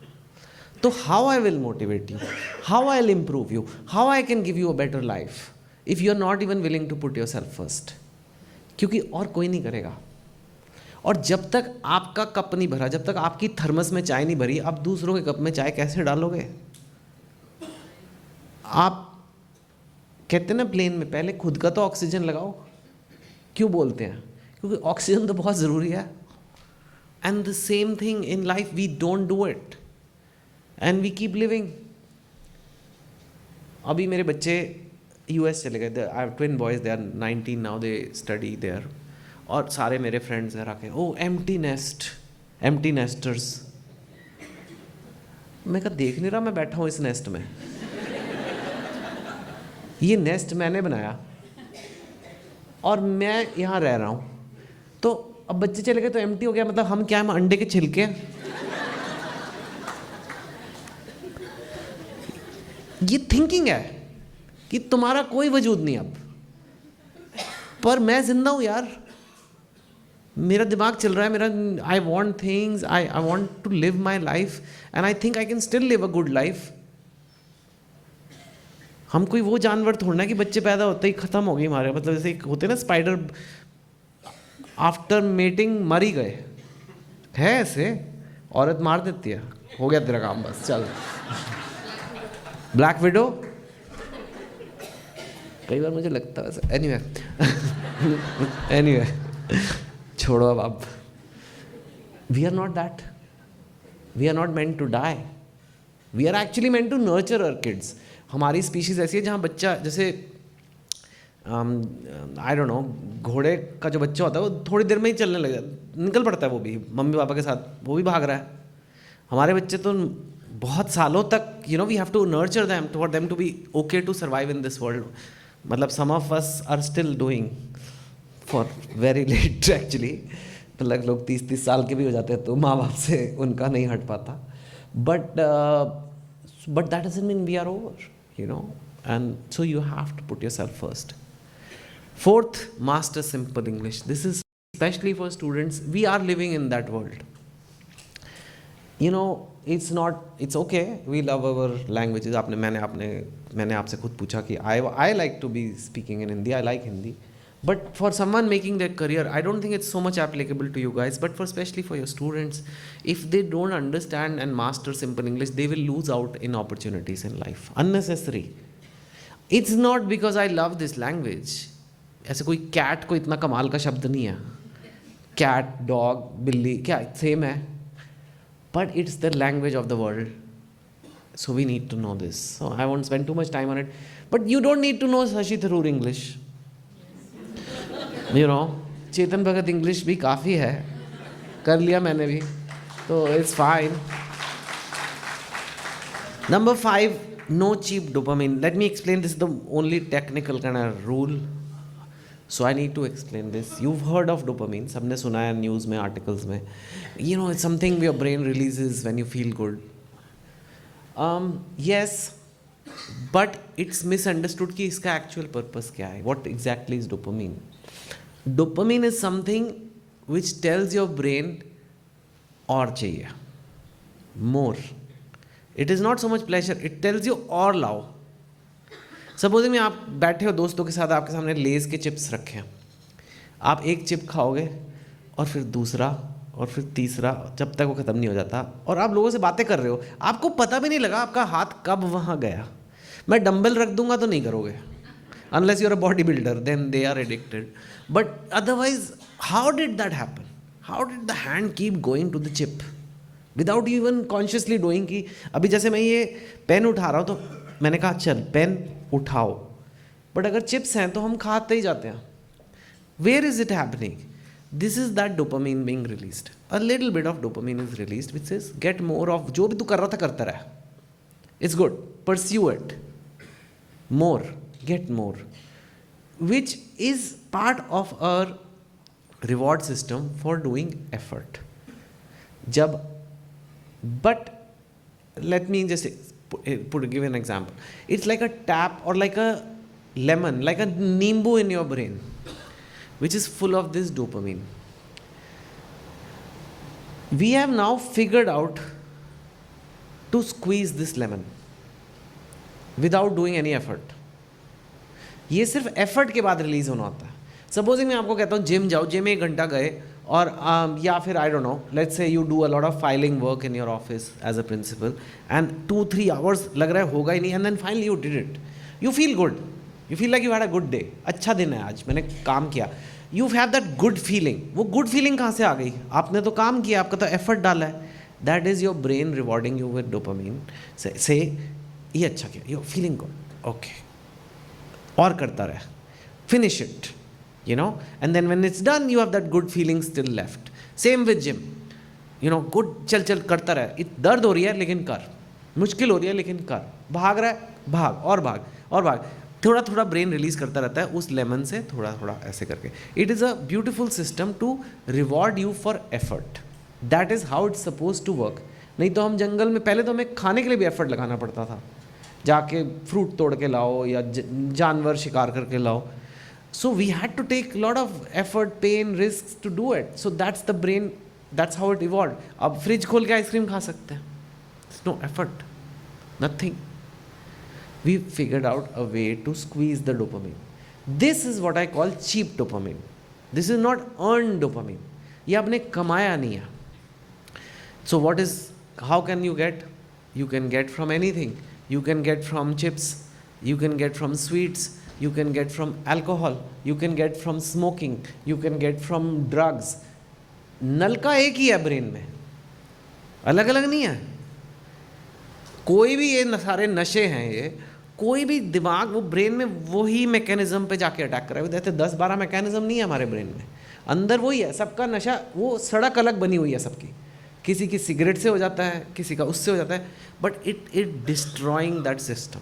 [SPEAKER 1] तो how I will motivate you, how I will improve you, how I can give you a better life if you are not even willing to put yourself first. क्योंकि और कोई नहीं करेगा। और जब तक आपका कप नहीं भरा, जब तक आपकी थर्मस में चाय नहीं भरी, आप दूसरों के कप में चाय कैसे डालोगे? आप कहते हैं ना प्लेन में, पहले खुद का तो ऑक्सीजन लगाओ। क्यों बोलते हैं? क्योंकि ऑक्सीजन तो बहुत ज़रूरी है। And the same thing in life, we don't do it and we keep living. अभी मेरे बच्चे US चले गए, I have twin boys, they are 19 now, they study there. और सारे मेरे फ्रेंड्स घर आके, ओ एम्प्टी नेस्टर्स। मैं कहा देख नहीं रहा मैं बैठा हूँ इस नेस्ट में, ये नेस्ट मैंने बनाया और मैं यहाँ रह रहा हूँ। तो अब बच्चे चले गए तो एम्प्टी हो गया, मतलब हम क्या, हम अंडे के छिलके। ये थिंकिंग है कि तुम्हारा कोई वजूद नहीं अब, पर मैं जिंदा हूँ यार, मेरा दिमाग चल रहा है, मेरा I want things, I want to live my life and I think I can still live a good life. हम कोई वो जानवर थोड़ना है कि बच्चे पैदा होते ही ख़त्म हो गई हमारे, मतलब जैसे होते ना स्पाइडर आफ्टर मेटिंग मर ही गए है, ऐसे औरत मार देती है, हो गया तेरा काम बस चल। ब्लैक विडो, कई बार मुझे लगता है एनीवे छोड़ो अब आप। We are not that, we are not meant to die, we are actually meant to nurture our kids. हमारी स्पीशीज़ ऐसी है जहाँ बच्चा, जैसे आई डोंट नो, घोड़े का जो बच्चा होता है वो थोड़ी देर में ही चलने लग जाता, निकल पड़ता है वो भी मम्मी पापा के साथ, वो भी भाग रहा है। हमारे बच्चे तो बहुत सालों तक we have to nurture them for them to be okay to survive in this world. मतलब some of us are still doing for very late actually, मतलब लोग 30-30 साल के भी हो जाते हैं तो माँ बाप से उनका नहीं हट पाता, but that doesn't mean we are over, you know, and so you have to put yourself first. Fourth, master simple English. This is especially for students. We are living in that world. You know, it's okay. We love our languages. मैंने आपसे खुद पूछा कि I like to be speaking in Hindi. I like Hindi. But for someone making their career, I don't think it's so much applicable to you guys. But especially for your students, if they don't understand and master simple English, they will lose out in opportunities in life. Unnecessary. It's not because I love this language. ऐसे कोई cat को इतना कमाल का शब्द नहीं है, cat, dog, बिल्ली क्या सेम है, but it's the language of the world, so we need to know this. So I won't spend too much time on it, but you don't need to know Shashi Tharoor English, you know, Chetan Bhagat English भी काफ़ी है, कर लिया मैंने भी, तो it's fine. Number 5, no cheap dopamine. Let me explain, this is the only technical kind of rule. So I need to explain this. You've heard of dopamine. सबने सुना है न्यूज़ में, आर्टिकल्स में. You know, it's something your brain releases when you feel good. Yes, but it's misunderstood कि इसका actual purpose क्या है. What exactly is dopamine? Dopamine is something which tells your brain और चाहिए, more. It is not so much pleasure. It tells you और लाओ. Supposing में आप बैठे हो दोस्तों के साथ, आपके सामने लेज़ के चिप्स रखे हैं, आप एक चिप खाओगे और फिर दूसरा और फिर तीसरा, जब तक वो ख़त्म नहीं हो जाता, और आप लोगों से बातें कर रहे हो, आपको पता भी नहीं लगा आपका हाथ कब वहाँ गया. मैं डंबल रख दूंगा तो नहीं करोगे, unless you are a body builder, then they are addicted, but otherwise how did that happen? How did the hand keep going to the chip without even consciously doing? कि अभी जैसे मैं ये पेन उठा रहा हूँ तो मैंने कहा चल पेन उठाओ, बट अगर चिप्स हैं तो हम खाते ही जाते हैं. Where is it happening? This is that dopamine being released. A little bit of dopamine is released which is get more of. जो भी तू कर रहा था करता रहा, it's good, pursue it more, get more, which is part of our reward system for doing effort. जब but let me just give an example. It's like a tap or like a lemon, like a nimbu in your brain, which is full of this dopamine. We have now figured out to squeeze this lemon without doing any effort. ये सिर्फ effort के बाद release होना होता है. Supposing मैं आपको कहता हूँ जिम जाओ, जिम 1 घंटा गए और या फिर I don't know, let's say you do a lot of filing work in your office as a principal and 2-3 hours लग रहा है होगा ही नहीं, and then finally you did it. You feel good, you feel like you had a good day, अच्छा दिन है आज, मैंने काम किया. You have that good feeling. वो गुड फीलिंग कहाँ से आ गई? आपने तो काम किया, आपका तो एफर्ट डाला है. That is your brain rewarding you with dopamine. से ये अच्छा किया, यू फीलिंग गुड, ओके, और करता रहे, finish it, you know, and then when it's done you have that good feeling still left. Same with gym, you know, good, चल करता रहे. दर्द हो रही है लेकिन कर, मुश्किल हो रही है लेकिन कर, भाग रहा है भाग और भाग और भाग, थोड़ा थोड़ा ब्रेन रिलीज करता रहता है उस लेमन से, थोड़ा थोड़ा ऐसे करके. It is a beautiful system to reward you for effort. That is how it's suppose to work. नहीं तो हम जंगल में, पहले तो हमें खाने के लिए भी एफर्ट लगाना पड़ता था, जाके फ्रूट तोड़ के लाओ या जानवर शिकार करके लाओ. So we had to take a lot of effort, pain, risks to do it. So that's the brain, that's how it evolved. अब फ्रिज खोल के आइसक्रीम खा सकते हैं. There's no effort, nothing. We figured out a way to squeeze the dopamine. This is what I call cheap dopamine. This is not earned dopamine. ये आपने कमाया नहीं है. So what is, how can you get? You can get from anything. You can get from chips. You can get from sweets. You can get from alcohol, you can get from smoking, you can get from drugs. नलका एक ही है brain में, अलग अलग नहीं है. कोई भी ये सारे नशे हैं, ये कोई भी दिमाग, वो ब्रेन में वही मैकेनिज्म पे जाके अटैक कर रहा है. जैसे 10-12 मैकेनिज्म नहीं है हमारे ब्रेन में, अंदर वही है. सबका नशा, वो सड़क अलग बनी हुई है सबकी, किसी की सिगरेट से हो जाता है, किसी का उससे हो जाता है, but it destroying that system.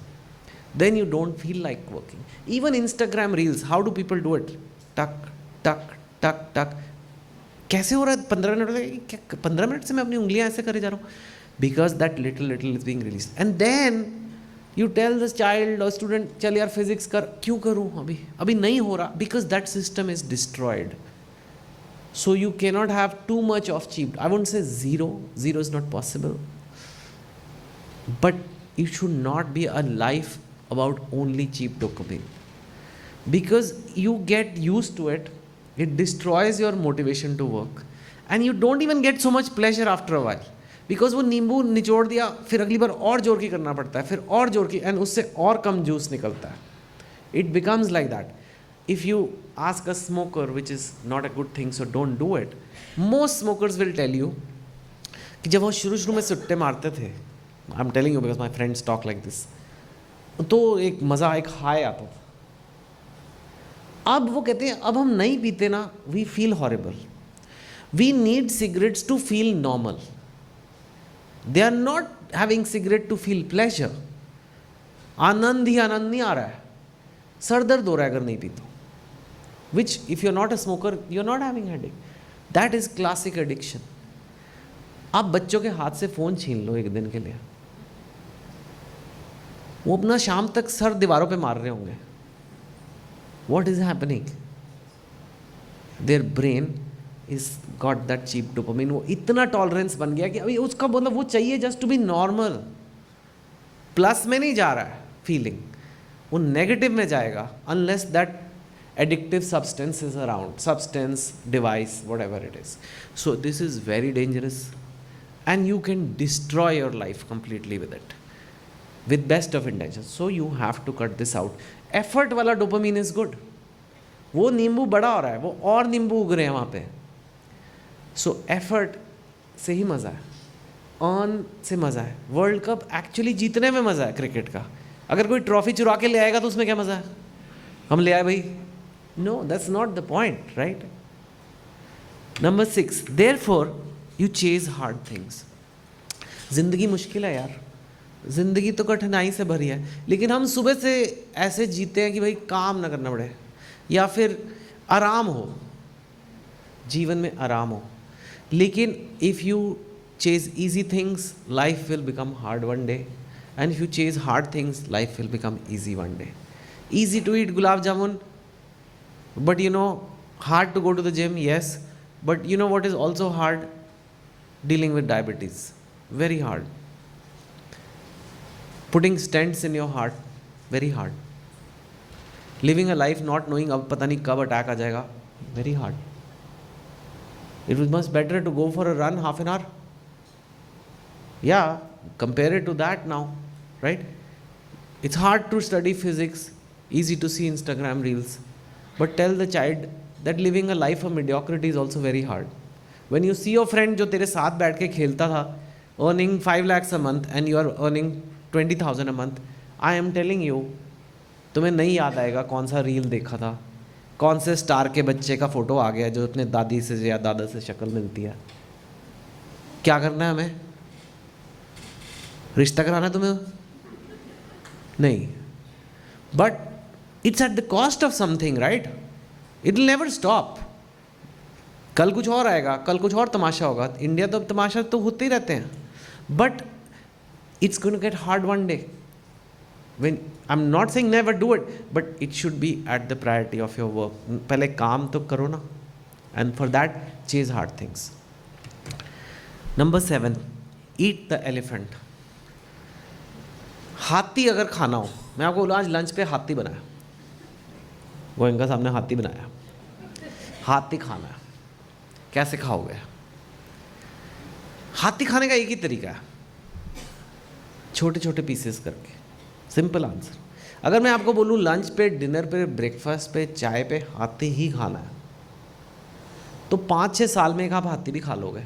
[SPEAKER 1] then you don't feel like working. Even Instagram reels, how do people do it? टक टक टक टक, कैसे हो रहा है 15 मिनट? क्या 15 मिनट से मैं अपनी उंगलियां ऐसे करे जा रहा हूँ? Because that little little is being release and then you tell the child और स्टूडेंट चल यार फिजिक्स कर, क्यों करूँ अभी नहीं हो रहा, because that system is destroyed. So you cannot have too much of cheap. I won't say zero is not possible, but it should not be a life about only cheap dopamine, because you get used to it. It destroys your motivation to work and you don't even get so much pleasure after a while, because वो नींबू निचोड़ दिया, फिर अगली बार और जोर की करना पड़ता है, फिर और जोर की, and उससे और कम जूस निकलता है. It becomes like that. If you ask a smoker, which is not a good thing, so don't do it. Most smokers will tell you कि जब वो शुरू में सुट्टे मारते थे, I'm telling you because my friends talk like this, तो एक मज़ा, एक हाई आता था. अब वो कहते हैं अब हम नहीं पीते ना, we feel horrible. We need cigarettes to feel normal. They are not having cigarette to feel pleasure. आनंद ही आनंद नहीं आ रहा है, सर दर्द हो रहा है अगर नहीं पीते. Which, if you're not a smoker, you're not having headache. That is classic addiction. आप बच्चों के हाथ से फ़ोन छीन लो एक दिन के लिए, वो अपना शाम तक सर दीवारों पे मार रहे होंगे. What is happening? Their brain is got that cheap dopamine. वो इतना टॉलरेंस बन गया कि अभी उसका मतलब वो चाहिए just to be normal. Plus में नहीं जा रहा है फीलिंग, वो नेगेटिव में जाएगा unless that addictive substance is around, substance, device, whatever it is. So this is very dangerous and you can destroy your life completely with it, with best of intentions. So you have to cut this out. Effort वाला dopamine is good. वो नींबू बड़ा हो रहा है, वो और नींबू उग रहे हैं वहाँ पे. So effort से ही मज़ा है, earn से मज़ा है. वर्ल्ड कप एक्चुअली जीतने में मज़ा है क्रिकेट का. अगर कोई ट्रॉफी चुरा के ले आएगा तो उसमें क्या मज़ा है? हम ले आए भाई. No, that's not the point, right? Number 6, therefore you chase hard things. ज़िंदगी मुश्किल है यार, ज़िंदगी तो कठिनाई से भरी है, लेकिन हम सुबह से ऐसे जीते हैं कि भाई काम ना करना पड़े या फिर आराम हो, जीवन में आराम हो. लेकिन if you chase easy things, life will become hard one day, and if you chase hard things, life will become easy one day. Easy to eat gulab jamun, but hard to go to the gym, yes. But you know what is also hard? Dealing with diabetes. Very hard. Putting stents in your heart. Very hard. Living a life not knowing अब पता नहीं कब attack आ जाएगा. Very hard. It was much better to go for a run half an hour. Yeah, compare it to that now, right? It's hard to study physics. Easy to see Instagram reels. But tell the child that living a life of mediocrity is also very hard. When you see your friend जो तेरे साथ बैठ के खेलता था, earning 5 lakhs a month and you are earning 20,000 a month, I am telling you, तुम्हें नहीं याद आएगा कौन सा रील देखा था, कौन से स्टार के बच्चे का फ़ोटो आ गया जो अपने दादी से या दादा से शक्ल मिलती है. क्या करना है हमें? रिश्ता कराना है तुम्हें? नहीं. But it's at the cost of something, right? It will never stop. कल कुछ और आएगा, कल कुछ और तमाशा होगा. इंडिया तो तमाशा तो होते ही रहते हैं. But it's going to get hard one day. When I'm not saying never do it, but it should be at the priority of your work. पहले काम तो करो ना. And for that, chase hard things. Number 7, eat the elephant. हाथी अगर खाना हो, मैं आपको बोलूँ आज लंच पे हाथी बनाया, गोयंका साहब ने हाथी बनाया, हाथी खाना है, कैसे खाओगे? हाथी खाने का एक ही तरीका है, छोटे छोटे पीसेस करके. Simple answer. अगर मैं आपको बोलूँ लंच पे, डिनर पे, ब्रेकफास्ट पे, चाय पे हाथी ही खाना है, तो 5-6 साल में एक आप हाथी भी खा लोगे.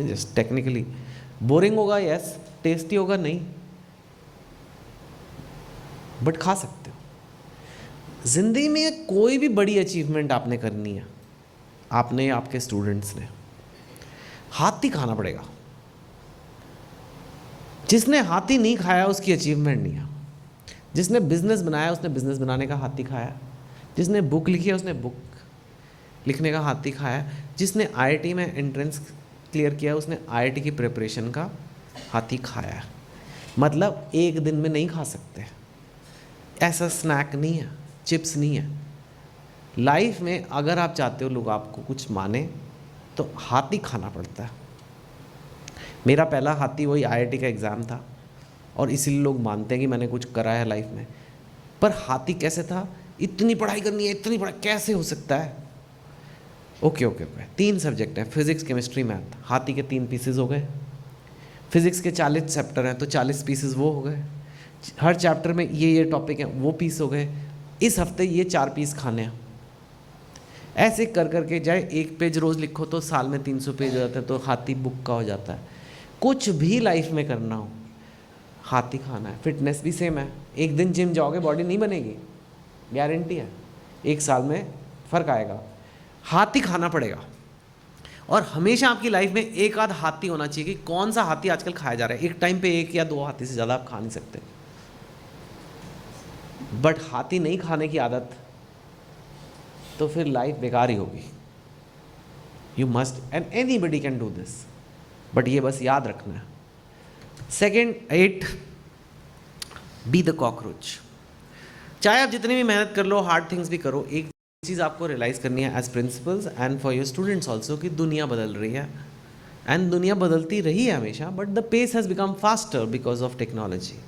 [SPEAKER 1] जस्ट टेक्निकली बोरिंग होगा, यस. टेस्टी होगा, नहीं, बट खा सकते हो. जिंदगी में कोई भी बड़ी अचीवमेंट आपने करनी है, आपने या आपके स्टूडेंट्स ने, हाथी खाना पड़ेगा. जिसने हाथी नहीं खाया उसकी अचीवमेंट नहीं है। जिसने बिजनेस बनाया उसने बिजनेस बनाने का हाथी खाया। जिसने बुक लिखी है उसने बुक लिखने का हाथी खाया। जिसने आईआईटी में एंट्रेंस क्लियर किया उसने आईआईटी की प्रिपरेशन का हाथी खाया। मतलब एक दिन में नहीं खा सकते, ऐसा स्नैक नहीं है, चिप्स नहीं है। लाइफ में अगर आप चाहते हो लोग आपको कुछ माने तो हाथी खाना पड़ता है। मेरा पहला हाथी वही आईआईटी का एग्ज़ाम था और इसीलिए लोग मानते हैं कि मैंने कुछ करा है लाइफ में। पर हाथी कैसे था? इतनी पढ़ाई करनी है, इतनी पढ़ाई कैसे हो सकता है? ओके ओके ओके, 3 सब्जेक्ट हैं, फिजिक्स केमिस्ट्री मैथ। हाथी के 3 पीसेज हो गए। फिजिक्स के 40 चैप्टर हैं तो 40 पीसेज वो हो गए। हर चैप्टर में ये टॉपिक हैं, वो पीस हो गए। इस हफ्ते ये 4 पीस खाने हैं। ऐसे कर करके जाए 1 पेज रोज़ लिखो तो साल में 300 पेज हो जाते हैं, तो हाथी बुक का हो जाता है। कुछ भी लाइफ में करना हो हाथी खाना है। फिटनेस भी सेम है। एक दिन जिम जाओगे बॉडी नहीं बनेगी, गारंटी है। 1 साल में फ़र्क आएगा। हाथी खाना पड़ेगा। और हमेशा आपकी लाइफ में एक आध हाथी होना चाहिए कि कौन सा हाथी आजकल खाया जा रहा है। एक टाइम पे 1 या 2 हाथी से ज़्यादा आप खा नहीं सकते। बट हाथी नहीं खाने की आदत तो फिर लाइफ बेकार ही होगी। You must and anybody can do this, but ये बस याद रखना है। Second 8, be the cockroach. चाहे आप जितनी भी मेहनत कर लो, हार्ड थिंग्स भी करो, एक चीज़ आपको रियलाइज़ करनी है as principals and for your students also कि दुनिया बदल रही है। एंड दुनिया बदलती रही है हमेशा, but the pace has become faster because of technology.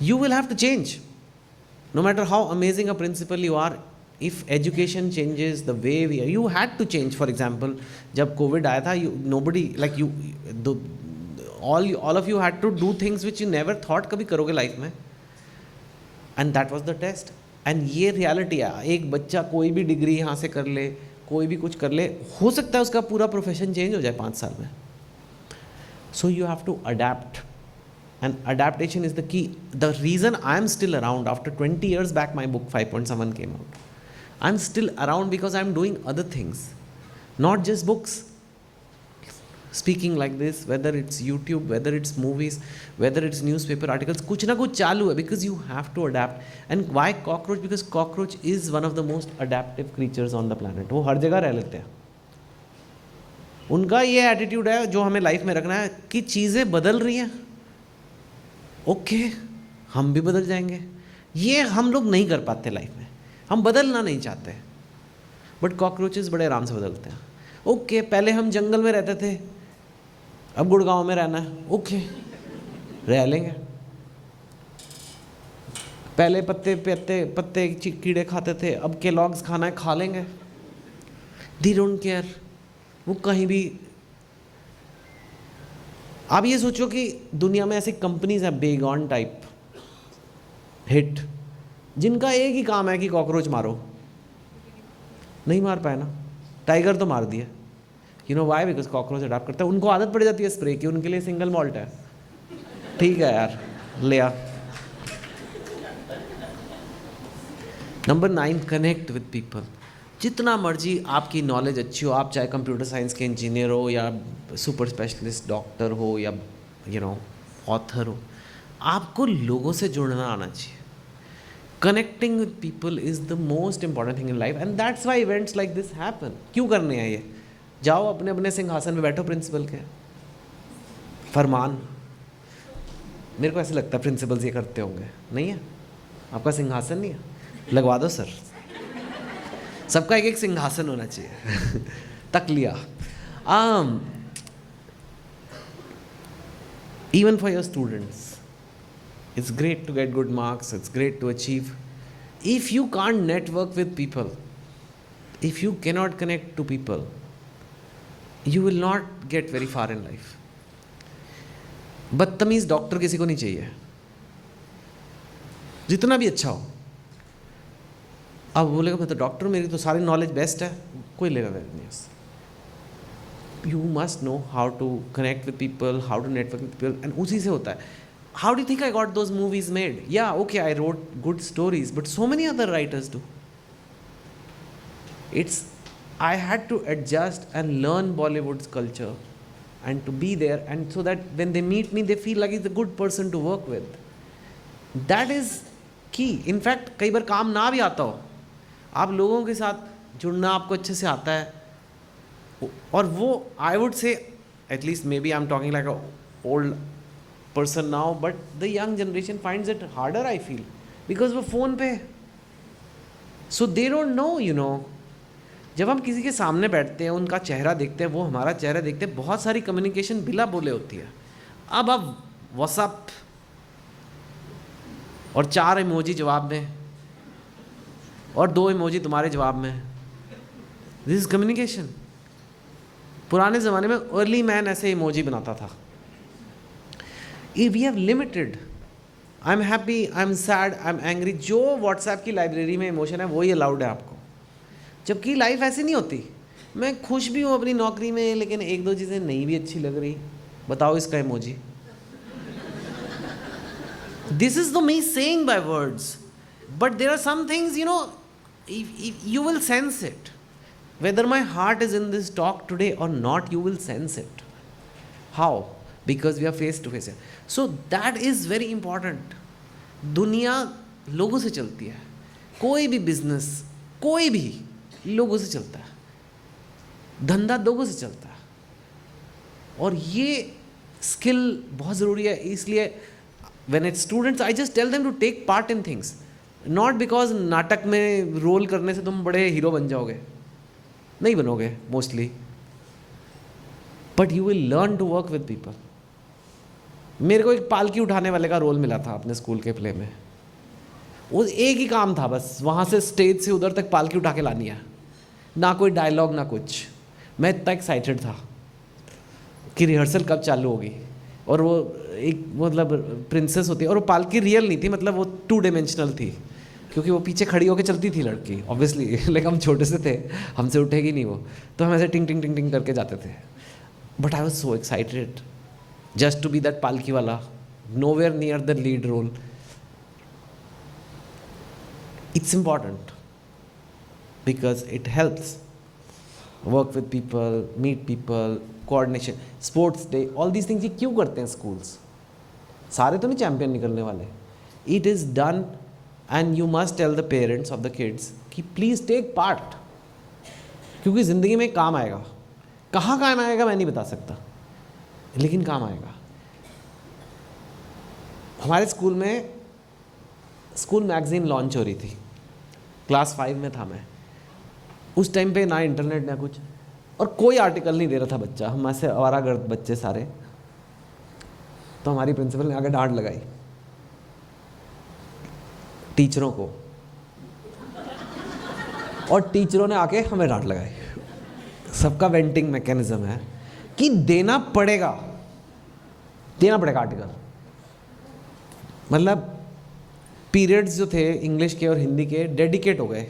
[SPEAKER 1] You will have to change. No matter how amazing a principal you are, if education changes the way you had to change. For example, जब COVID आया था, nobody like you, all of you had to do things which you never thought कभी करोगे life में, and that was the test. And ये reality है। एक बच्चा कोई भी डिग्री यहाँ से कर ले, कोई भी कुछ कर ले, हो सकता है उसका पूरा प्रोफेशन चेंज हो जाए 5 साल में। So you have to adapt. And adaptation is the key. The reason I'm still around after 20 years back, my book 5.7 came out. I'm still around because I'm doing other things, not just books. Speaking like this, whether it's YouTube, whether it's movies, whether it's newspaper articles, कुछ ना कुछ चालू है because you have to adapt. And why cockroach? Because cockroach is one of the most adaptive creatures on the planet. वो हर जगह रह लेते हैं। उनका ये एटीट्यूड है जो हमें लाइफ में रखना है कि चीज़ें बदल रही हैं, ओके हम भी बदल जाएंगे। ये हम लोग नहीं कर पाते लाइफ में, हम बदलना नहीं चाहते, बट कॉकरोचेस बड़े आराम से बदलते हैं। ओके पहले हम जंगल में रहते थे, अब गुड़गांव में रहना है, ओके रह लेंगे। पहले पत्ते कीड़े खाते थे, अब केलॉग्स खाना है, खा लेंगे। दे डोंट केयर, वो कहीं भी। आप ये सोचो कि दुनिया में ऐसी कंपनीज हैं बेगॉन टाइप हिट, जिनका एक ही काम है कि कॉकरोच मारो। नहीं मार पाए ना, टाइगर तो मार दिया। You know why? Because cockroach adopt करता है, उनको आदत पड़ जाती है स्प्रे की, उनके लिए सिंगल मॉल्ट है। ठीक है यार, ले आ। Number 9, connect with people. जितना मर्जी आपकी नॉलेज अच्छी हो, आप चाहे कंप्यूटर साइंस के इंजीनियर हो या सुपर स्पेशलिस्ट डॉक्टर हो या ऑथर हो, आपको लोगों से जुड़ना आना चाहिए। Connecting with people is the most important thing in life and that's why events like this happen. क्यों करने हैं ये? जाओ अपने अपने सिंहासन में बैठो प्रिंसिपल के, फरमान। मेरे को ऐसे लगता है प्रिंसिपल्स ये करते होंगे। नहीं है? आपका सिंहासन नहीं है? लगवा दो सर, सबका एक एक सिंहासन होना चाहिए। तकलिया। Even for your students, it's great to get good marks, it's great to achieve. If you can't network with people, if you cannot connect to people, you will not get very far in life. बदतमीज doctor किसी को नहीं चाहिए, जितना भी अच्छा हो। अब बोलेगा मैं तो डॉक्टर, मेरी तो सारी नॉलेज बेस्ट है, कोई लेना देना नहीं उससे। You must know how to connect with people, how to network with people, and उसी से होता है। How do think I got those movies made? Yeah okay I wrote good stories, but so many other writers do. It's I had to adjust and learn Bollywood's culture and to be there, and so that when they meet me they feel like it's a good person to work with. That is key. In fact कई बार काम ना भी आता हो, आप लोगों के साथ जुड़ना आपको अच्छे से आता है, और वो I would say, at least maybe I'm talking like a old person now, but the young generation finds it harder, I feel, because वो फ़ोन पे, so they don't know, you know. जब हम किसी के सामने बैठते हैं, उनका चेहरा देखते हैं, वो हमारा चेहरा देखते हैं, बहुत सारी कम्युनिकेशन बिना बोले होती है. अब व्हाट्सअप और 4 इमोजी जवाब में और 2 इमोजी तुम्हारे जवाब में, दिस इज कम्युनिकेशन. पुराने ज़माने में अर्ली मैन ऐसे इमोजी बनाता था. We have limited, I am happy, I am sad, I am angry, जो व्हाट्सएप की लाइब्रेरी में इमोशन है वही अलाउड है आपको. जबकि लाइफ ऐसी नहीं होती. मैं खुश भी हूँ अपनी नौकरी में, लेकिन 1-2 चीज़ें नहीं भी अच्छी लग रही, बताओ इसका emoji. This is the me saying by words, but there are some things, you know, if you will sense it. Whether my heart is in this talk today or not, you will sense it. How? Because we are face to face. So that is very important. दुनिया लोगों से चलती है. कोई भी business, कोई भी लोगों से चलता है. धंधा लोगों से चलता है. और ये स्किल बहुत ज़रूरी है. इसलिए when it's students, I just tell them to take part in things. Not because नाटक में रोल करने से तुम बड़े हीरो बन जाओगे, नहीं बनोगे mostly, but you will learn to work with people. मेरे को एक पालकी उठाने वाले का रोल मिला था अपने स्कूल के प्ले में. वो एक ही काम था बस, वहाँ से स्टेज से उधर तक पालकी उठा के लानी है. ना कोई डायलॉग ना कुछ. मैं इतना एक्साइटेड था कि रिहर्सल कब चालू होगी. और वो एक मतलब प्रिंसेस होती है, और वो पालकी रियल नहीं थी, मतलब वो 2 डायमेंशनल थी, क्योंकि वो पीछे खड़ी होकर चलती थी लड़की ऑब्वियसली. लेकिन हम छोटे से थे, हमसे उठेगी नहीं वो, तो हम ऐसे टिंग टिंग टिंग टिंग करके जाते थे. But I was so excited just to be that पालकी वाला. Nowhere near the lead role. It's important because it helps work with people, meet people, coordination, sports day, all these things. ये क्यों करते हैं स्कूल्स? सारे तो नहीं champion निकलने वाले. It is done and you must tell the parents of the kids कि प्लीज़ टेक पार्ट, क्योंकि ज़िंदगी में काम आएगा. कहाँ काम आएगा मैं नहीं बता सकता, लेकिन काम आएगा. हमारे स्कूल में स्कूल मैगज़ीन लॉन्च हो रही थी. क्लास 5 में था मैं. उस टाइम पे ना इंटरनेट ना कुछ, और कोई आर्टिकल नहीं दे रहा था बच्चा. हम ऐसे आवारागर्द बच्चे सारे. तो हमारी प्रिंसिपल ने आगे डांट लगाई टीचरों को, और टीचरों ने आके हमें डांट लगाई. सबका वेंटिंग मैकेनिज्म है कि देना पड़ेगा आर्टिकल. मतलब पीरियड्स जो थे इंग्लिश के और हिंदी के डेडिकेट हो गए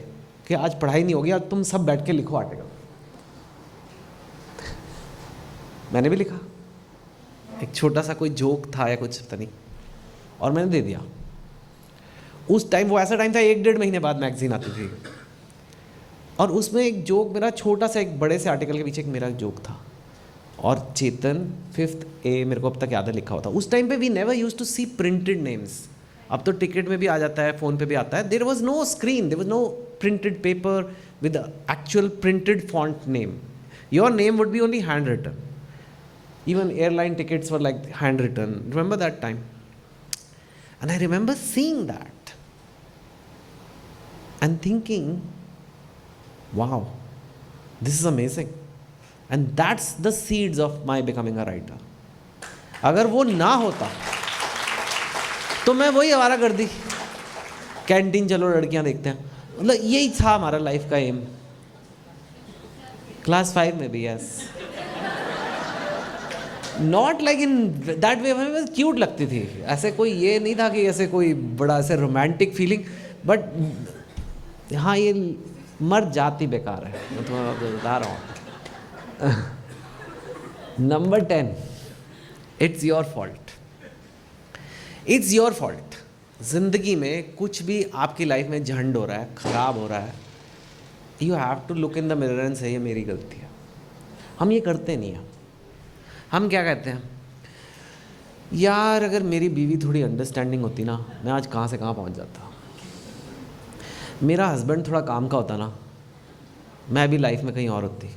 [SPEAKER 1] कि आज पढ़ाई नहीं होगी, आज तुम सब बैठ के लिखो आर्टिकल. मैंने भी लिखा. एक छोटा सा कोई जोक था या कुछ पता नहीं, और मैंने दे दिया. उस टाइम वो ऐसा टाइम था 1-1.5 महीने बाद मैगजीन आती थी, और उसमें एक जोक मेरा छोटा सा, एक बड़े से आर्टिकल के पीछे एक मेरा जोक था. और चेतन 5th A मेरे को अब तक याद है लिखा हुआ था. उस टाइम पे we never used to see printed names. अब तो टिकट में भी आ जाता है, फ़ोन पे भी आता है. There was no screen, there was no printed paper with actual printed font name. Your name would be only handwritten. Even airline tickets were like handwritten. Remember that time? And I remember seeing that and thinking, wow, this is amazing. And that's the seeds of my becoming a writer. अगर वो ना होता तो मैं वही आवारा कर दी, canteen चलो लड़कियां देखते हैं. मतलब यही था हमारा लाइफ का एम. क्लास 5 में भी. Yes, not like in that way. हमें बस क्यूट लगती थी. ऐसे कोई ये नहीं था कि ऐसे कोई बड़ा ऐसे रोमांटिक फीलिंग. बट हाँ, ये मर जाती बेकार है, मैं तुम्हें बता रहा हूँ. Number 10, it's your fault. It's your fault. ज़िंदगी में कुछ भी आपकी लाइफ में झंड हो रहा है, ख़राब हो रहा है, you have to look in the mirror and say ये मेरी गलती है. हम ये करते नहीं हैं. हम क्या कहते हैं, यार अगर मेरी बीवी थोड़ी अंडरस्टैंडिंग होती ना, मैं आज कहाँ से कहाँ पहुँच जाता। मेरा हस्बैंड थोड़ा काम का होता ना, मैं भी लाइफ में कहीं और होती।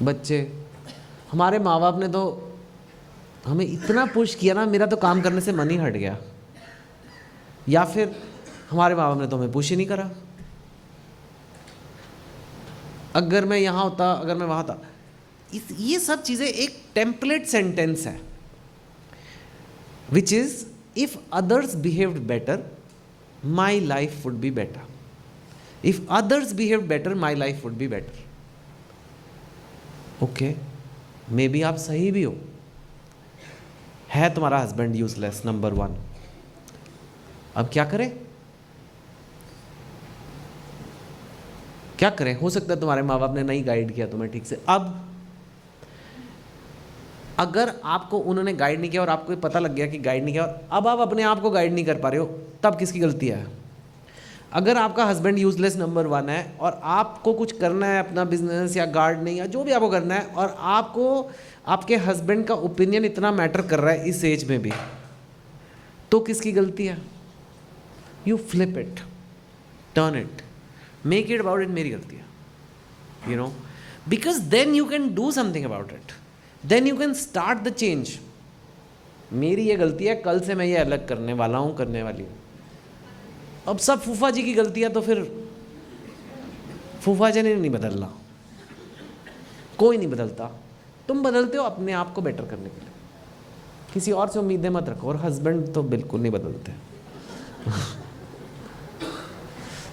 [SPEAKER 1] बच्चे, हमारे माँ बाप ने तो हमें इतना पुश किया ना, मेरा तो काम करने से मन ही हट गया। या फिर हमारे माँ बाप ने तो हमें पुश ही नहीं करा। अगर मैं यहाँ होता, अगर मैं वहाँ था, ये सब चीज़ें एक टेम्पलेट सेंटेंस है, which is if others behaved better my life would be better, if others behaved better my life would be better. Okay, may be आप सही भी हो, है तुम्हारा हस्बैंड यूजलेस नंबर 1, अब क्या करें, क्या करें। हो सकता है तुम्हारे माँ बाप ने नहीं गाइड किया तुम्हें ठीक से। अब अगर आपको उन्होंने गाइड नहीं किया और आपको पता लग गया कि गाइड नहीं किया, और अब आप अपने आप को गाइड नहीं कर पा रहे हो, तब किसकी गलती है। अगर आपका हस्बैंड यूजलेस नंबर 1 है और आपको कुछ करना है, अपना बिजनेस या गार्डनिंग या जो भी आपको करना है, और आपको आपके हस्बैंड का ओपिनियन इतना मैटर कर रहा है इस एज में भी, तो किसकी गलती है। You flip it, turn it, make it about it मेरी गलती है, you know, because then you can do something about it, then you can start the change. मेरी ये गलती है, कल से मैं ये अलग करने वाला हूँ, करने वाली हूँ। अब सब फूफा जी की गलती है, तो फिर फूफा जी ने नहीं बदलना, कोई नहीं बदलता। तुम बदलते हो अपने आप को बेटर करने के लिए, किसी और से उम्मीदें मत रखो, और हस्बैंड तो बिल्कुल नहीं बदलते।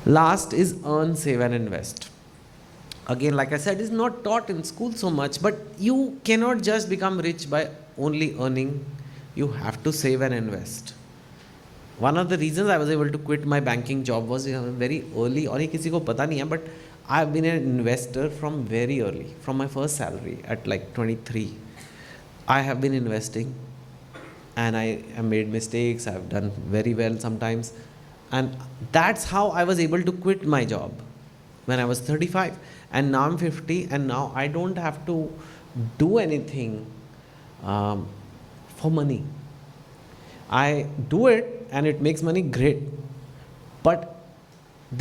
[SPEAKER 1] Last is earn, save and invest. Again, like I said, is not taught in school so much, but you cannot just become rich by only earning. You have to save and invest. One of the reasons I was able to quit my banking job was very early, और ये किसी को पता नहीं है, but I've been an investor from very early, from my first salary at like 23. I have been investing, and I have made mistakes. I've done very well sometimes, and that's how I was able to quit my job when I was 35. And now I'm 50, and now I don't have to do anything for money. I do it and it makes money, great, but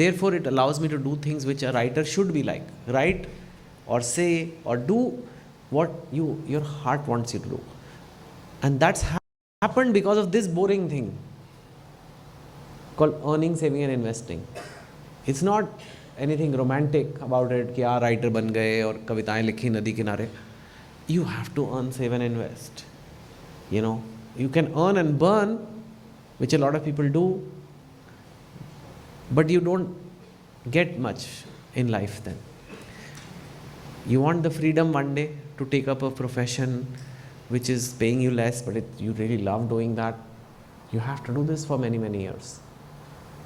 [SPEAKER 1] therefore it allows me to do things which a writer should be like, write or say or do what your heart wants you to do. And that's happened because of this boring thing called earning, saving and investing. It's not anything romantic about it कि यार writer बन गए और कविताएं लिखी नदी किनारे. You have to earn, save and invest. You know, you can earn and burn, which a lot of people do, but you don't get much in life then. You want the freedom one day to take up a profession which is paying you less, but you really love doing that. You have to do this for many, many years,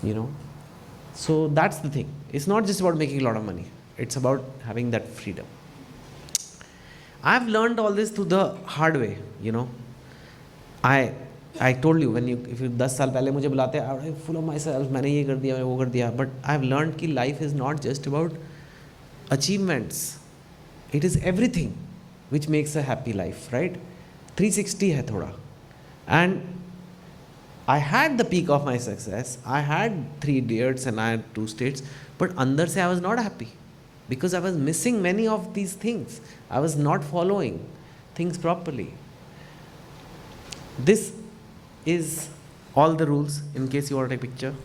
[SPEAKER 1] you know. So that's the thing. It's not just about making a lot of money. It's about having that freedom. I've learned all this through the hard way, you know. I told you, if you 10 साल पहले मुझे बुलाते, I was full of myself, मैंने ये कर दिया, मैंने वो कर दिया. But I've learned कि life is not just about achievements. It is everything which makes a happy life, right? 360 है थोड़ा. And I had the peak of my success. I had 3 idiots and I had 2 states, but अंदर से I was not happy because I was missing many of these things. I was not following things properly. This is all the rules in case you want to take a picture.